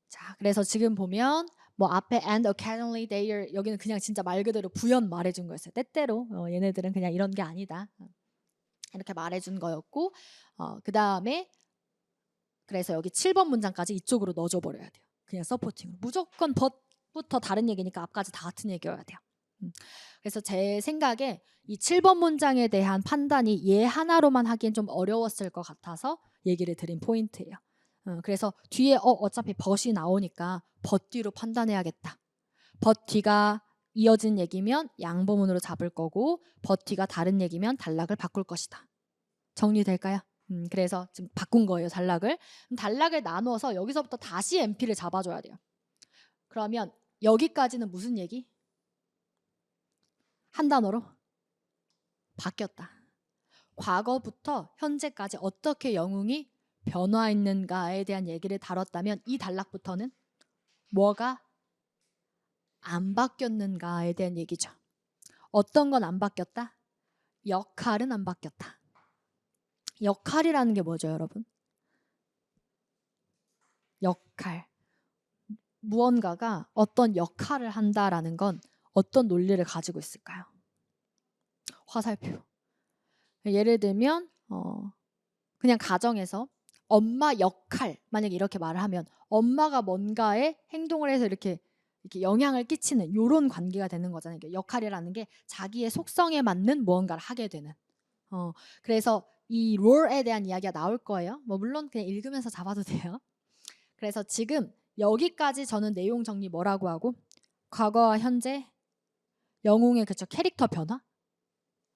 자, 그래서 지금 보면 뭐 앞에 and occasionally they are 여기는 그냥 진짜 말 그대로 부연 말해준 거였어요. 때때로 얘네들은 그냥 이런 게 아니다. 이렇게 말해준 거였고 그 다음에 그래서 여기 7번 문장까지 이쪽으로 넣어줘 버려야 돼요. 그냥 서포팅으로. 무조건 벗부터 다른 얘기니까 앞까지 다 같은 얘기여야 돼요. 그래서 제 생각에 이 7번 문장에 대한 판단이 얘 하나로만 하기엔 좀 어려웠을 것 같아서 얘기를 드린 포인트예요. 그래서 뒤에 어차피 벗이 나오니까 벗 뒤로 판단해야겠다. 벗 뒤가 이어진 얘기면 양보문으로 잡을 거고 벗 뒤가 다른 얘기면 단락을 바꿀 것이다. 정리될까요? 그래서 지금 바꾼 거예요. 단락을 나누어서 여기서부터 다시 MP를 잡아줘야 돼요. 그러면 여기까지는 무슨 얘기? 한 단어로 바뀌었다. 과거부터 현재까지 어떻게 영웅이 변화했는가에 대한 얘기를 다뤘다면 이 단락부터는 뭐가 안 바뀌었는가에 대한 얘기죠. 어떤 건 안 바뀌었다? 역할은 안 바뀌었다. 역할이라는 게 뭐죠, 여러분? 역할. 무언가가 어떤 역할을 한다라는 건 어떤 논리를 가지고 있을까요? 화살표. 예를 들면 그냥 가정에서 엄마 역할, 만약에 이렇게 말을 하면 엄마가 뭔가에 행동을 해서 이렇게 영향을 끼치는 이런 관계가 되는 거잖아요. 역할이라는 게 자기의 속성에 맞는 무언가를 하게 되는. 그래서 이 롤에 대한 이야기가 나올 거예요. 뭐 물론 그냥 읽으면서 잡아도 돼요. 그래서 지금 여기까지 저는 내용 정리 뭐라고 하고 과거와 현재 영웅의 그쵸 캐릭터 변화?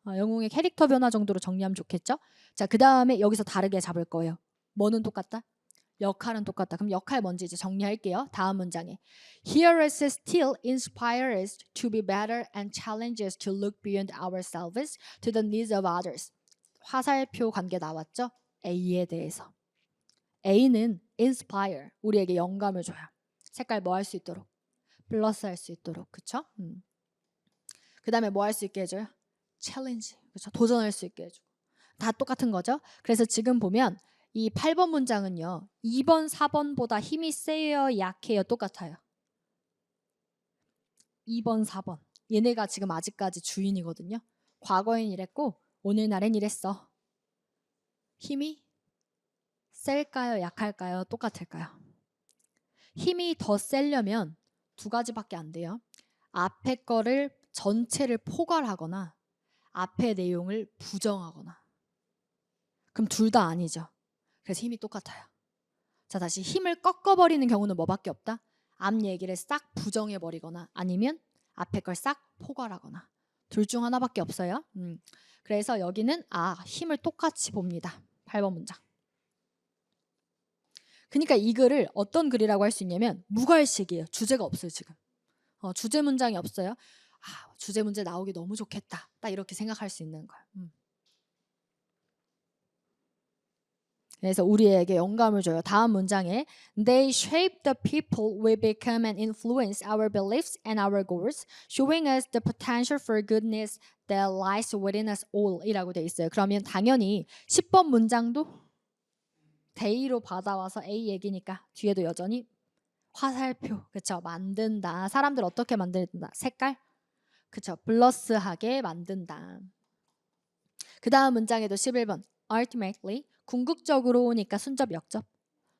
영웅의 캐릭터 변화 정도로 정리하면 좋겠죠? 자, 그 다음에 여기서 다르게 잡을 거예요. 뭐는 똑같다? 역할은 똑같다. 그럼 역할 뭔지 이제 정리할게요. 다음 문장에 Heroes still inspire us to be better and challenge us to look beyond ourselves to the needs of others. 화살표 관계 나왔죠? A에 대해서. A는 inspire, 우리에게 영감을 줘요. 색깔 뭐 할 수 있도록? 플러스 할 수 있도록. 그쵸? 그 다음에 뭐 할 수 있게 해줘요? 챌린지. 그쵸? 도전할 수 있게 해주고. 다 똑같은 거죠. 그래서 지금 보면 이 8번 문장은요. 2번, 4번보다 힘이 세요, 약해요? 똑같아요. 2번, 4번. 얘네가 지금 아직까지 주인이거든요. 과거엔 이랬고 오늘날엔 이랬어. 힘이 셀까요? 약할까요? 똑같을까요? 힘이 더 세려면 두 가지밖에 안 돼요. 앞에 거를 전체를 포괄하거나 앞의 내용을 부정하거나. 그럼 둘 다 아니죠. 그래서 힘이 똑같아요. 자, 다시 힘을 꺾어버리는 경우는 뭐밖에 없다? 앞 얘기를 싹 부정해버리거나 아니면 앞에 걸 싹 포괄하거나. 둘 중 하나밖에 없어요. 그래서 여기는 힘을 똑같이 봅니다. 8번 문장. 그러니까 이 글을 어떤 글이라고 할 수 있냐면 무괄식이에요. 주제가 없어요 지금. 주제 문장이 없어요. 주제 문제 나오기 너무 좋겠다. 딱 이렇게 생각할 수 있는 거예요. 그래서 우리에게 영감을 줘요. 다음 문장에 They shape the people we become and influence our beliefs and our goals, showing us the potential for goodness that lies within us all 이라고 돼 있어요. 그러면 당연히 10번 문장도 They로 받아와서 A 얘기니까 뒤에도 여전히 화살표, 그쵸? 만든다. 사람들 어떻게 만든다? 색깔? 그쵸? 플러스하게 만든다. 그 다음 문장에도 11번 Ultimately 궁극적으로 오니까 순접, 역접.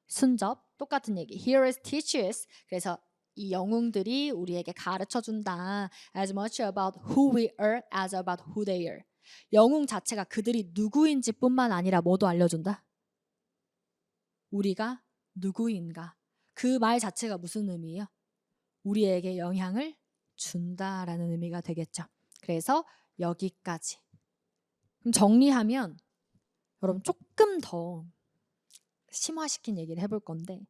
순접 똑같은 얘기. Heroes teach us. 그래서 이 영웅들이 우리에게 가르쳐준다. As much about who we are as about who they are. 영웅 자체가 그들이 누구인지 뿐만 아니라 뭐도 알려준다? 우리가 누구인가. 그 말 자체가 무슨 의미예요? 우리에게 영향을 준다라는 의미가 되겠죠. 그래서 여기까지. 그럼 정리하면 여러분 조금 더 심화시킨 얘기를 해볼 건데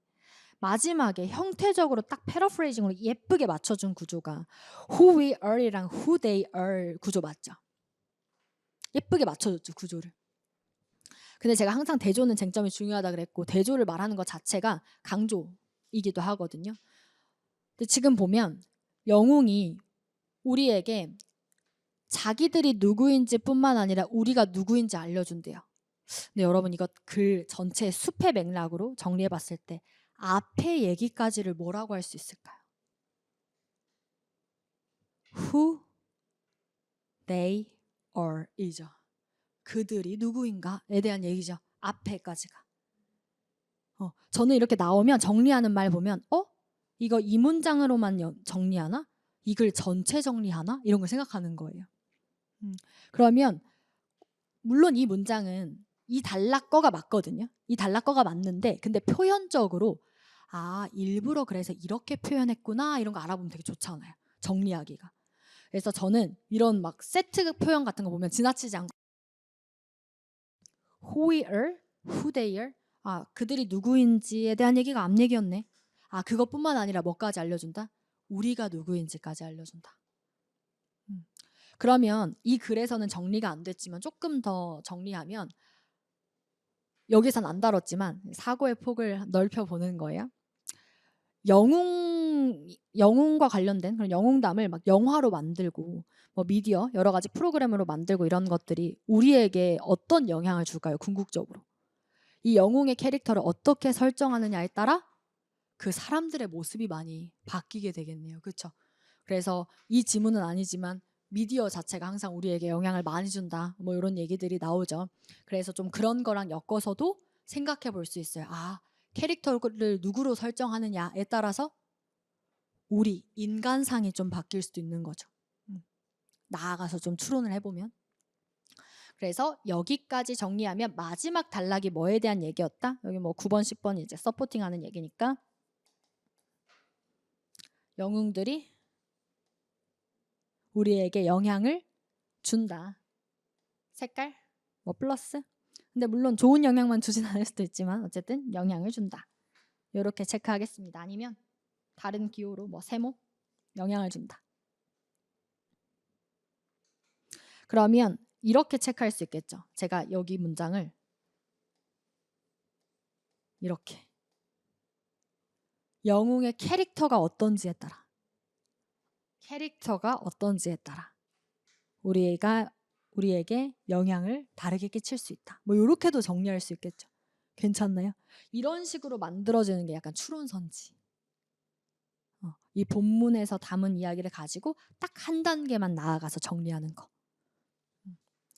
마지막에 형태적으로 딱 패러프레이징으로 예쁘게 맞춰준 구조가 who we are이랑 who they are 구조 맞죠? 예쁘게 맞춰줬죠 구조를. 근데 제가 항상 대조는 쟁점이 중요하다 그랬고 대조를 말하는 것 자체가 강조이기도 하거든요. 근데 지금 보면 영웅이 우리에게 자기들이 누구인지 뿐만 아니라 우리가 누구인지 알려준대요. 근데 여러분 이거 글 전체 숲의 맥락으로 정리해봤을 때 앞에 얘기까지를 뭐라고 할 수 있을까요? Who they are 이죠. 그들이 누구인가에 대한 얘기죠. 앞에까지가. 저는 이렇게 나오면 정리하는 말 보면 이거 이 문장으로만 정리하나? 이 글 전체 정리하나? 이런 걸 생각하는 거예요. 그러면 물론 이 문장은 이 단락 거가 맞거든요. 이 단락 거가 맞는데 근데 표현적으로 일부러 그래서 이렇게 표현했구나 이런 거 알아보면 되게 좋잖아요. 정리하기가. 그래서 저는 이런 막 세트 표현 같은 거 보면 지나치지 않고 who we are, who they are 그들이 누구인지에 대한 얘기가 앞 얘기였네. 그것뿐만 아니라 뭐까지 알려준다? 우리가 누구인지까지 알려준다. 그러면 이 글에서는 정리가 안 됐지만 조금 더 정리하면 여기선 안 다뤘지만 사고의 폭을 넓혀보는 거예요. 영웅과 관련된 그런 영웅담을 막 영화로 만들고 뭐 미디어 여러 가지 프로그램으로 만들고 이런 것들이 우리에게 어떤 영향을 줄까요? 궁극적으로 이 영웅의 캐릭터를 어떻게 설정하느냐에 따라 그 사람들의 모습이 많이 바뀌게 되겠네요. 그렇죠? 그래서 이 지문은 아니지만 미디어 자체가 항상 우리에게 영향을 많이 준다. 뭐 이런 얘기들이 나오죠. 그래서 좀 그런 거랑 엮어서도 생각해 볼 수 있어요. 아, 캐릭터를 누구로 설정하느냐에 따라서 우리 인간상이 좀 바뀔 수도 있는 거죠. 나아가서 좀 추론을 해보면. 그래서 여기까지 정리하면 마지막 단락이 뭐에 대한 얘기였다? 여기 뭐 9번, 10번이 이제 서포팅하는 얘기니까 영웅들이 우리에게 영향을 준다. 색깔? 뭐 플러스? 근데 물론 좋은 영향만 주진 않을 수도 있지만 어쨌든 영향을 준다. 이렇게 체크하겠습니다. 아니면 다른 기호로 뭐 세모? 영향을 준다. 그러면 이렇게 체크할 수 있겠죠. 제가 여기 문장을 이렇게 영웅의 캐릭터가 어떤지에 따라 우리에게 영향을 다르게 끼칠 수 있다. 뭐 이렇게도 정리할 수 있겠죠. 괜찮나요? 이런 식으로 만들어지는 게 약간 추론선지. 이 본문에서 담은 이야기를 가지고 딱 한 단계만 나아가서 정리하는 거.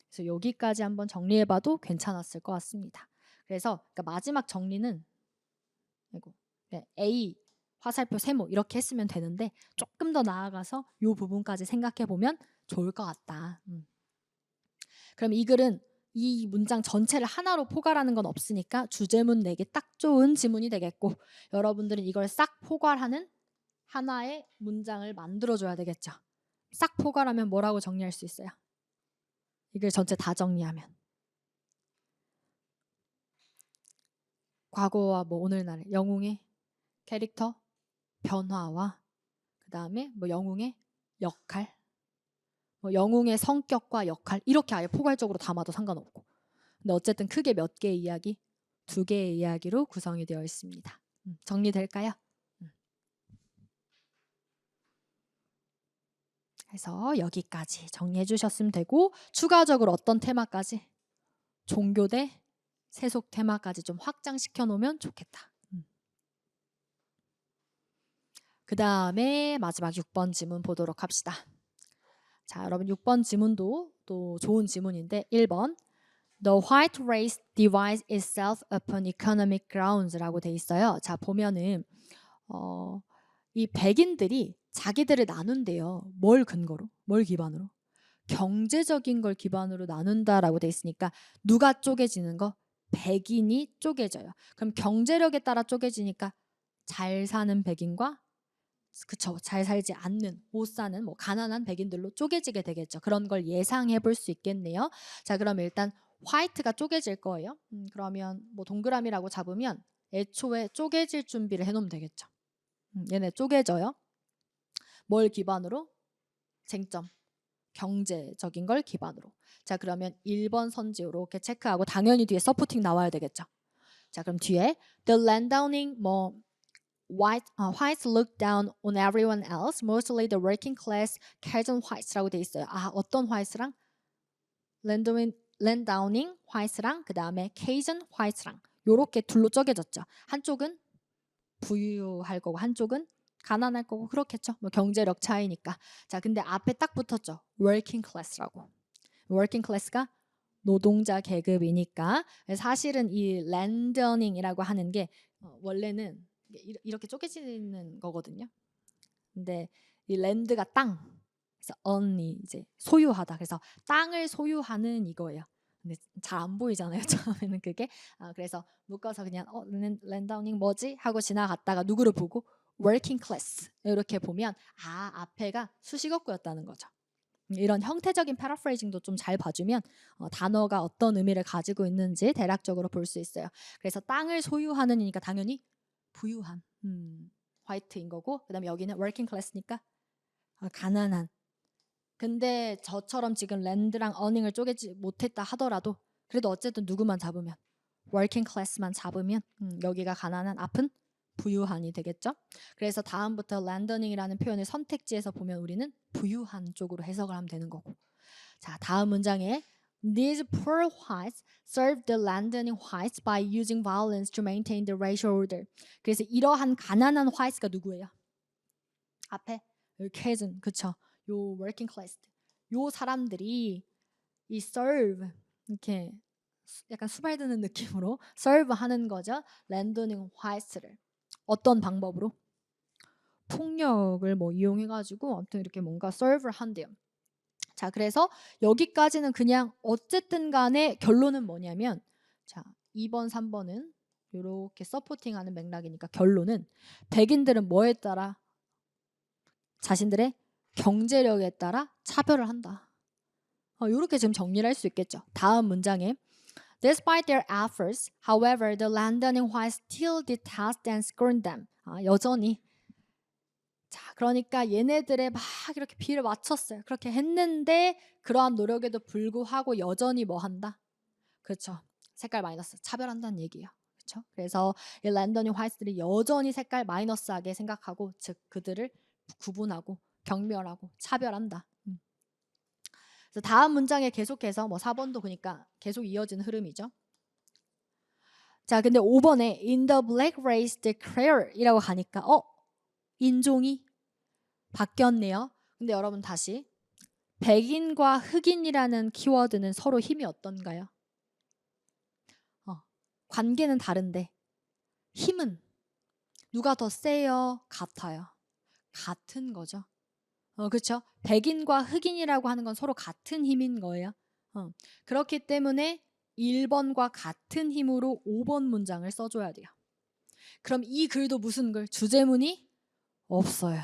그래서 여기까지 한번 정리해봐도 괜찮았을 것 같습니다. 그래서 그러니까 마지막 정리는 A, 화살표, 세모 이렇게 했으면 되는데 조금 더 나아가서 이 부분까지 생각해보면 좋을 것 같다. 그럼 이 글은 이 문장 전체를 하나로 포괄하는 건 없으니까 주제문 내기 딱 좋은 지문이 되겠고 여러분들은 이걸 싹 포괄하는 하나의 문장을 만들어줘야 되겠죠. 싹 포괄하면 뭐라고 정리할 수 있어요? 이걸 전체 다 정리하면 과거와 뭐 오늘날의 영웅의 캐릭터 변화와 그 다음에 뭐 영웅의 역할 뭐 영웅의 성격과 역할 이렇게 아예 포괄적으로 담아도 상관없고 근데 어쨌든 크게 몇 개의 이야기? 2개의 이야기로 구성이 되어 있습니다. 정리될까요? 그래서 여기까지 정리해 주셨으면 되고 추가적으로 어떤 테마까지? 종교 대 세속 테마까지 좀 확장시켜 놓으면 좋겠다. 그 다음에 마지막 6번 지문 보도록 합시다. 자, 여러분 6번 지문도 또 좋은 지문인데 1번 The white race divides itself upon economic grounds라고 돼 있어요. 자, 보면은 이 백인들이 자기들을 나눈대요. 뭘 근거로? 뭘 기반으로? 경제적인 걸 기반으로 나눈다라고 돼 있으니까 누가 쪼개지는 거? 백인이 쪼개져요. 그럼 경제력에 따라 쪼개지니까 잘 사는 백인과 그쵸 잘 살지 않는 못 사는 뭐 가난한 백인들로 쪼개지게 되겠죠. 그런 걸 예상해 볼 수 있겠네요. 자, 그럼 일단 화이트가 쪼개질 거예요. 그러면 뭐 동그라미라고 잡으면 애초에 쪼개질 준비를 해놓으면 되겠죠. 얘네 쪼개져요. 뭘 기반으로? 쟁점. 경제적인 걸 기반으로. 자, 그러면 1번 선지 이렇게 체크하고 당연히 뒤에 서포팅 나와야 되겠죠. 자, 그럼 뒤에 the landowning 뭐 whites look down on everyone else, mostly the working class Cajun whites라고 돼 있어요. 아, 어떤 whites랑 landowning whites랑 그 다음에 Cajun whites랑 요렇게 둘로 쪼개졌죠. 한쪽은 부유할 거고 한쪽은 가난할 거고 그렇겠죠. 뭐 경제력 차이니까. 자, 근데 앞에 딱 붙었죠. working class라고. working class가 노동자 계급이니까 사실은 이 land earning이라고 하는 게 원래는 이렇게 쪼개지는 거거든요. 근데 이 land가 땅, 그래서 earn이 이제 소유하다. 그래서 땅을 소유하는 이거예요. 근데 잘 안 보이잖아요. 처음에는 그게. 그래서 묶어서 그냥 land earning 뭐지? 하고 지나갔다가 누구를 보고 working class 이렇게 보면 앞에가 수식어구였다는 거죠. 이런 형태적인 패러프레이징도 좀 잘 봐주면 단어가 어떤 의미를 가지고 있는지 대략적으로 볼 수 있어요. 그래서 땅을 소유하는이니까 당연히 부유한 화이트인 거고 그다음에 여기는 working class니까 가난한. 근데 저처럼 지금 랜드랑 어닝을 쪼개지 못했다 하더라도 그래도 어쨌든 누구만 잡으면 working class만 잡으면 여기가 가난한, 앞은 부유한이 되겠죠. 그래서 다음부터 랜더닝이라는 표현을 선택지에서 보면 우리는 부유한 쪽으로 해석을 하면 되는 거고. 자, 다음 문장에 These poor whites served the landowning whites by using violence to maintain the racial order. 그래서 이러한 가난한 whites가 누구예요? 앞에 peasant, 그쵸? 요 working class, 요 사람들이 이 serve 이렇게 약간 수발드는 느낌으로 serve 하는 거죠. landowning whites를 어떤 방법으로? 폭력을 뭐 이용해가지고 아무튼 이렇게 뭔가 serve를 한대요. 자, 그래서 여기까지는 그냥 어쨌든 간에 결론은 뭐냐면 자, 2번, 3번은 이렇게 서포팅하는 맥락이니까 결론은 백인들은 뭐에 따라 자신들의 경제력에 따라 차별을 한다. 이렇게 지금 정리를 할 수 있겠죠. 다음 문장에 Despite their efforts, however, the landowning whites still detest and scorn them. 여전히 자, 그러니까 얘네들의 막 이렇게 비를 맞췄어요. 그렇게 했는데 그러한 노력에도 불구하고 여전히 뭐 한다? 그렇죠. 색깔 마이너스 차별한다는 얘기예요. 그렇죠? 그래서 이 랜더닝 화이트들이 여전히 색깔 마이너스하게 생각하고 즉 그들을 구분하고 경멸하고 차별한다. 그래서 다음 문장에 계속해서 뭐 4번도 그러니까 계속 이어지는 흐름이죠. 자, 근데 5번에 in the black race the creole이라고 가니까 인종이 바뀌었네요. 근데 여러분 다시 백인과 흑인이라는 키워드는 서로 힘이 어떤가요? 관계는 다른데 힘은 누가 더 세요? 같아요. 같은 거죠. 그렇죠? 백인과 흑인이라고 하는 건 서로 같은 힘인 거예요. 그렇기 때문에 1번과 같은 힘으로 5번 문장을 써줘야 돼요. 그럼 이 글도 무슨 글? 주제문이 없어요.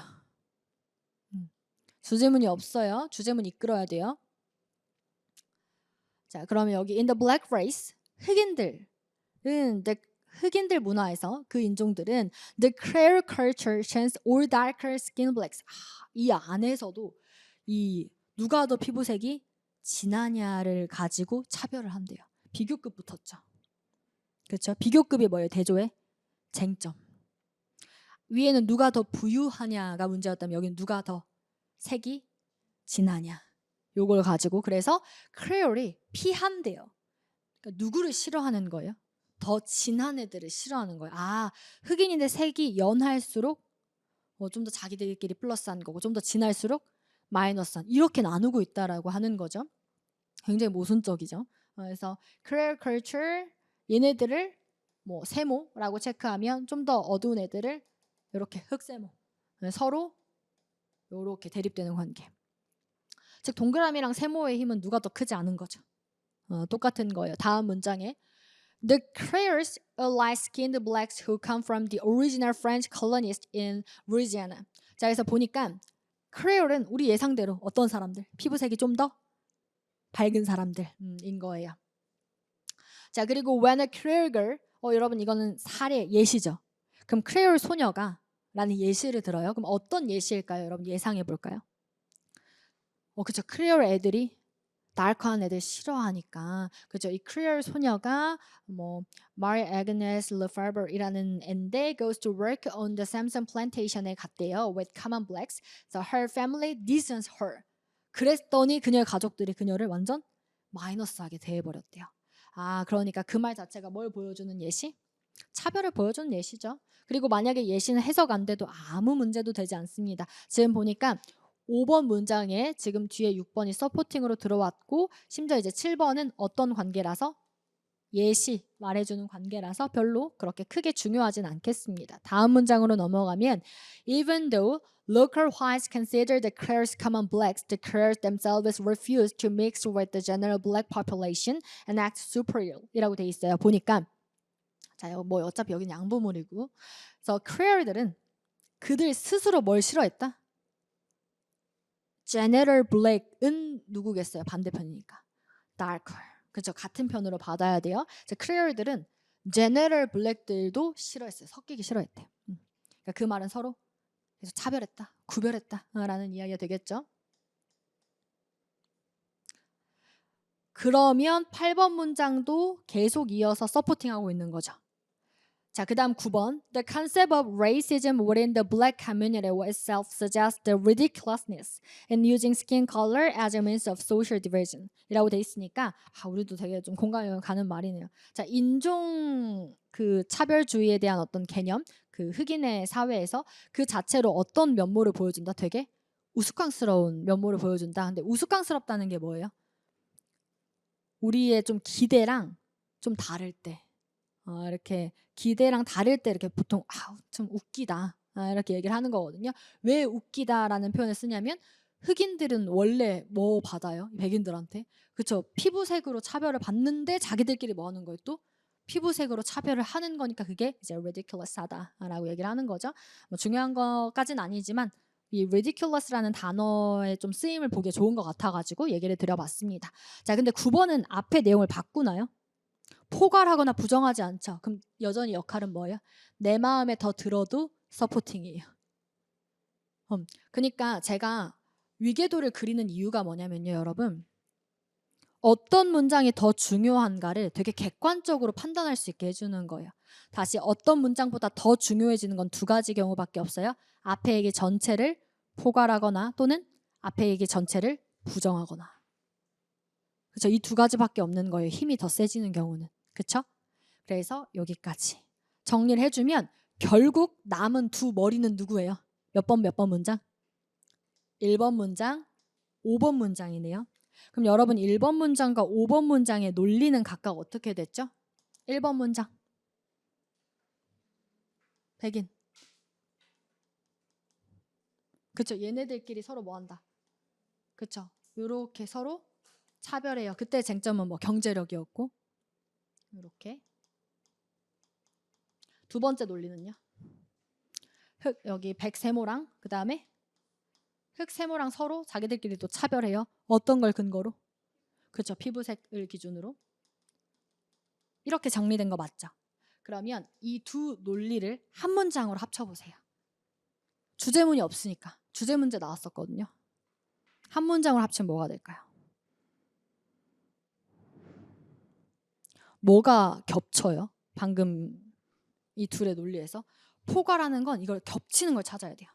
주제문이 없어요. 주제문 이끌어야 돼요. 자, 그러면 여기 in the black race 흑인들 문화에서 그 인종들은 the Creole culture chants all darker skin blacks. 이 안에서도 이 누가 더 피부색이 진하냐를 가지고 차별을 한대요. 비교급 붙었죠. 그렇죠? 비교급이 뭐예요? 대조의 쟁점. 위에는 누가 더 부유하냐가 문제였다면 여기는 누가 더 색이 진하냐. 요걸 가지고 그래서 크레올이 피한대요. 그러니까 누구를 싫어하는 거예요? 더 진한 애들을 싫어하는 거예요. 흑인인데 색이 연할수록 좀 더 자기들끼리 플러스한 거고 좀 더 진할수록 마이너스한 이렇게 나누고 있다라고 하는 거죠. 굉장히 모순적이죠. 그래서 Creole culture 얘네들을 뭐 세모라고 체크하면 좀 더 어두운 애들을 이렇게 흑세모 서로 이렇게 대립되는 관계. 즉 동그라미랑 세모의 힘은 누가 더 크지 않은 거죠. 똑같은 거예요. 다음 문장에 The Creoles are light-skinned blacks who come from the original French colonists in Louisiana. 자, 그래서 보니까 크레올은 우리 예상대로 어떤 사람들? 피부색이 좀 더 밝은 사람들인 거예요. 자, 그리고 when a Creole girl, 여러분 이거는 사례 예시죠. 그럼 크레올 소녀가 라는 예시를 들어요. 그럼 어떤 예시일까요? 여러분 예상해 볼까요? 그렇죠. 크레올 애들이 다크한 애들 싫어하니까 그죠. 이 크리얼 소녀가 뭐 Marie Agnes Lefebvre이라는 앤데 goes to work on the Samson plantation에 갔대요. with common blacks. So her family disowns her. 그랬더니 그녀의 가족들이 그녀를 완전 마이너스하게 대해버렸대요. 그러니까 그 말 자체가 뭘 보여주는 예시? 차별을 보여주는 예시죠. 그리고 만약에 예시는 해석 안 돼도 아무 문제도 되지 않습니다. 지금 보니까 5번 문장에 지금 뒤에 6번이 서포팅으로 들어왔고 심지어 이제 7번은 어떤 관계라서 예시 말해주는 관계라서 별로 그렇게 크게 중요하진 않겠습니다. 다음 문장으로 넘어가면 Even though local whites consider the Creoles common blacks, the Creoles themselves refuse to mix with the general black population and act superior 이라고 돼 있어요. 보니까 자, 뭐 어차피 여기는 양보물이고 그래서 크레올들은 그들 스스로 뭘 싫어했다? General Black은 누구겠어요? 반대편이니까. Darker. 그렇죠. 같은 편으로 받아야 돼요. 크레올들은 General Black들도 싫어했어요. 섞이기 싫어했대. 그러니까 그 말은 서로 계속 차별했다, 구별했다라는 이야기가 되겠죠. 그러면 8번 문장도 계속 이어서 서포팅하고 있는 거죠. 자, 그 다음 9번. The concept of racism within the black community itself suggests the ridiculousness in using skin color as a means of social division 이라고 돼 있으니까 우리도 되게 좀 공감이 가는 말이네요. 자, 인종 그 차별주의에 대한 어떤 개념, 그 흑인의 사회에서 그 자체로 어떤 면모를 보여준다? 되게 우스꽝스러운 면모를 보여준다. 근데 우스꽝스럽다는 게 뭐예요? 우리의 좀 기대랑 좀 다를 때 이렇게 기대랑 다를 때 이렇게 보통 좀 웃기다 이렇게 얘기를 하는 거거든요. 왜 웃기다라는 표현을 쓰냐면 흑인들은 원래 뭐 받아요? 백인들한테. 그렇죠. 피부색으로 차별을 받는데 자기들끼리 뭐 하는 거예요? 또 피부색으로 차별을 하는 거니까 그게 이제 ridiculous하다라고 얘기를 하는 거죠. 뭐 중요한 거까지는 아니지만 이 ridiculous라는 단어의 좀 쓰임을 보기에 좋은 것 같아가지고 얘기를 드려봤습니다. 자, 근데 9번은 앞에 내용을 바꾸나요? 포괄하거나 부정하지 않죠. 그럼 여전히 역할은 뭐예요? 내 마음에 더 들어도 서포팅이에요. 그러니까 제가 위계도를 그리는 이유가 뭐냐면요, 여러분. 어떤 문장이 더 중요한가를 되게 객관적으로 판단할 수 있게 해주는 거예요. 다시 어떤 문장보다 더 중요해지는 건 두 가지 경우밖에 없어요. 앞에 얘기 전체를 포괄하거나 또는 앞에 얘기 전체를 부정하거나. 그렇죠? 이 두 가지밖에 없는 거예요. 힘이 더 세지는 경우는. 그렇죠? 그래서 여기까지 정리를 해주면 결국 남은 두 머리는 누구예요? 몇 번 문장? 1번 문장, 5번 문장이네요. 그럼 여러분 1번 문장과 5번 문장의 논리는 각각 어떻게 됐죠? 1번 문장 백인. 그쵸? 얘네들끼리 서로 뭐 한다? 그쵸? 요렇게 서로 차별해요. 그때 쟁점은 뭐 경제력이었고 요렇게. 두 번째 논리는요? 흑 여기 백세모랑 그 다음에 흑세모랑 서로 자기들끼리 또 차별해요. 어떤 걸 근거로? 그렇죠. 피부색을 기준으로. 이렇게 정리된 거 맞죠? 그러면 이 두 논리를 한 문장으로 합쳐보세요. 주제문이 없으니까. 주제 문제 나왔었거든요. 한 문장으로 합치면 뭐가 될까요? 뭐가 겹쳐요? 방금 이 둘의 논리에서. 포괄하는 건 이걸 겹치는 걸 찾아야 돼요.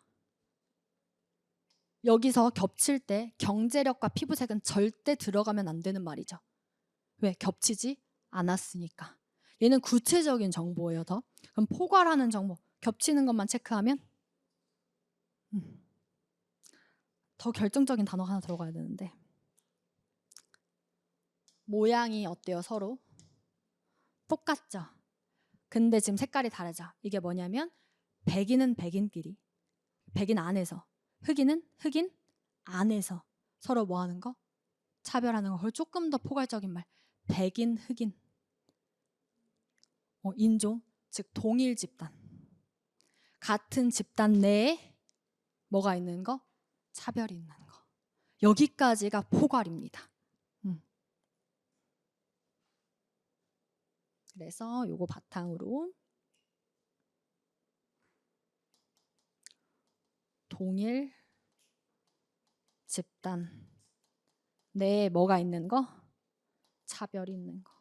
여기서 겹칠 때 경제력과 피부색은 절대 들어가면 안 되는 말이죠. 왜? 겹치지 않았으니까. 얘는 구체적인 정보예요. 더. 그럼 포괄하는 정보, 겹치는 것만 체크하면 더 결정적인 단어가 하나 들어가야 되는데 모양이 어때요? 서로 똑같죠? 근데 지금 색깔이 다르죠? 이게 뭐냐면 백인은 백인끼리, 백인 안에서, 흑인은 흑인 안에서 서로 뭐 하는 거? 차별하는 거. 그걸 조금 더 포괄적인 말, 백인, 흑인, 인종, 즉 동일 집단, 같은 집단 내에 뭐가 있는 거? 차별이 있는 거. 여기까지가 포괄입니다. 그래서 요거 바탕으로 동일 집단 내에 뭐가 있는 거? 차별이 있는 거.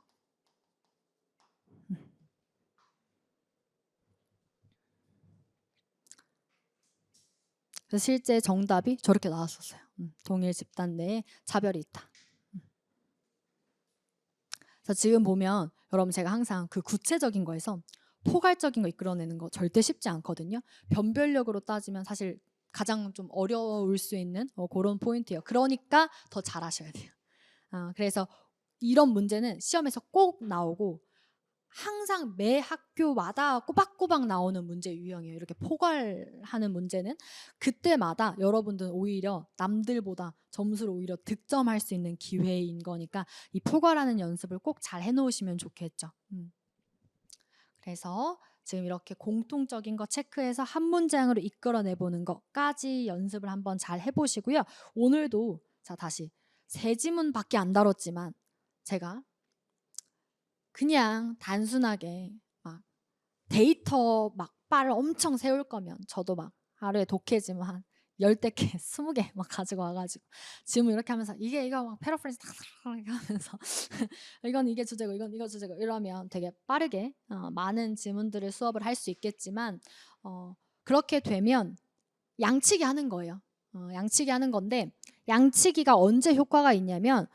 그래서 실제 정답이 저렇게 나왔었어요. 동일 집단 내에 차별이 있다. 그래서 지금 보면 여러분 제가 항상 그 구체적인 거에서 포괄적인 거 이끌어내는 거 절대 쉽지 않거든요. 변별력으로 따지면 사실 가장 좀 어려울 수 있는 그런 포인트예요. 그러니까 더 잘하셔야 돼요. 그래서 이런 문제는 시험에서 꼭 나오고 항상 매 학교마다 꼬박꼬박 나오는 문제 유형이에요. 이렇게 포괄하는 문제는 그때마다 여러분들은 오히려 남들보다 점수를 오히려 득점할 수 있는 기회인 거니까 이 포괄하는 연습을 꼭 잘 해놓으시면 좋겠죠. 그래서 지금 이렇게 공통적인 거 체크해서 한 문장으로 이끌어내보는 것까지 연습을 한번 잘 해보시고요. 오늘도 자 다시 세 지문밖에 안 다뤘지만 제가 그냥 단순하게 막 데이터 막 빨을 엄청 세울 거면 저도 막 하루에 독해지면 한 10개, 20개 막 가지고 와 가지고 지문 이렇게 하면서 이거 막 패러프레이즈 이렇게 하면서 이건 이게 주제고 이건 이거 주제고 이러면 되게 빠르게 많은 지문들을 수업을 할 수 있겠지만 그렇게 되면 양치기 하는 거예요. 양치기 하는 건데 양치기가 언제 효과가 있냐면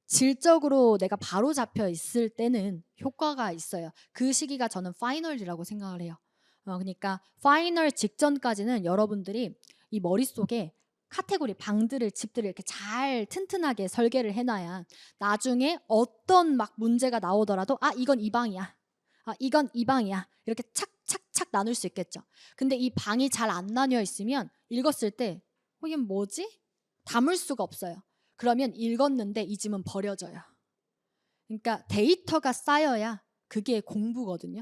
질적으로 내가 바로 잡혀 있을 때는 효과가 있어요. 그 시기가 저는 파이널이라고 생각을 해요. 그러니까 파이널 직전까지는 여러분들이 이 머릿속에 카테고리, 방들을, 집들을 이렇게 잘 튼튼하게 설계를 해놔야 나중에 어떤 막 문제가 나오더라도 이건 이 방이야. 이건 이 방이야. 이렇게 착착착 나눌 수 있겠죠. 근데 이 방이 잘 안 나뉘어 있으면 읽었을 때 이게 뭐지? 담을 수가 없어요. 그러면 읽었는데 이 짐은 버려져요. 그러니까 데이터가 쌓여야 그게 공부거든요.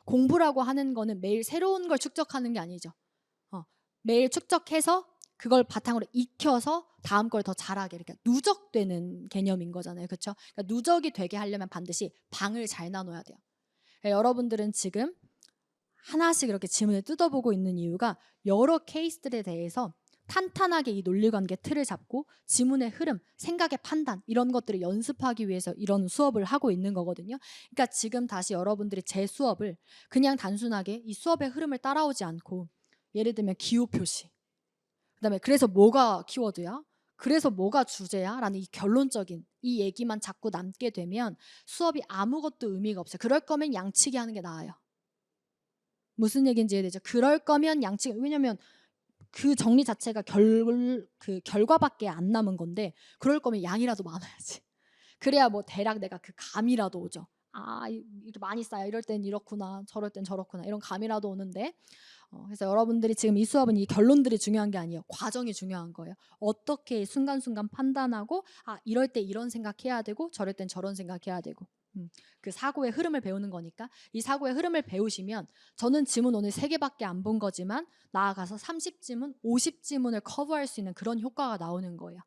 공부라고 하는 거는 매일 새로운 걸 축적하는 게 아니죠. 매일 축적해서 그걸 바탕으로 익혀서 다음 걸 더 잘하게 이렇게 누적되는 개념인 거잖아요. 그렇죠? 그러니까 누적이 되게 하려면 반드시 방을 잘 나눠야 돼요. 그러니까 여러분들은 지금 하나씩 이렇게 지문을 뜯어보고 있는 이유가 여러 케이스들에 대해서 탄탄하게 이 논리관계 틀을 잡고 지문의 흐름, 생각의 판단 이런 것들을 연습하기 위해서 이런 수업을 하고 있는 거거든요. 그러니까 지금 다시 여러분들이 제 수업을 그냥 단순하게 이 수업의 흐름을 따라오지 않고 예를 들면 기호 표시, 그다음에 그래서 뭐가 키워드야? 그래서 뭐가 주제야? 라는 이 결론적인 이 얘기만 자꾸 남게 되면 수업이 아무것도 의미가 없어요. 그럴 거면 양치기 하는 게 나아요. 무슨 얘기인지 이해되죠? 그럴 거면 양치기, 왜냐면 그 정리 자체가 그 결과밖에 안 남은 건데 그럴 거면 양이라도 많아야지. 그래야 뭐 대략 내가 그 감이라도 오죠. 이렇게 많이 쌓여. 이럴 땐 이렇구나. 저럴 땐 저렇구나. 이런 감이라도 오는데 그래서 여러분들이 지금 이 수업은 이 결론들이 중요한 게 아니에요. 과정이 중요한 거예요. 어떻게 순간순간 판단하고 이럴 때 이런 생각해야 되고 저럴 땐 저런 생각해야 되고 그 사고의 흐름을 배우는 거니까 이 사고의 흐름을 배우시면 저는 지문 오늘 3개밖에 안 본 거지만 나아가서 30지문, 50지문을 커버할 수 있는 그런 효과가 나오는 거예요.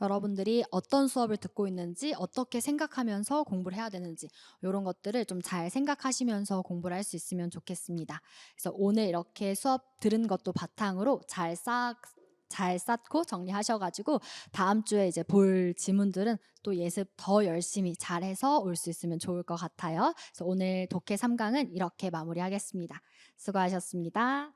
여러분들이 어떤 수업을 듣고 있는지 어떻게 생각하면서 공부를 해야 되는지 이런 것들을 좀 잘 생각하시면서 공부를 할 수 있으면 좋겠습니다. 그래서 오늘 이렇게 수업 들은 것도 바탕으로 잘 쌓고 정리하셔가지고 다음 주에 이제 볼 지문들은 또 예습 더 열심히 잘해서 올 수 있으면 좋을 것 같아요. 그래서 오늘 독해 3강은 이렇게 마무리하겠습니다. 수고하셨습니다.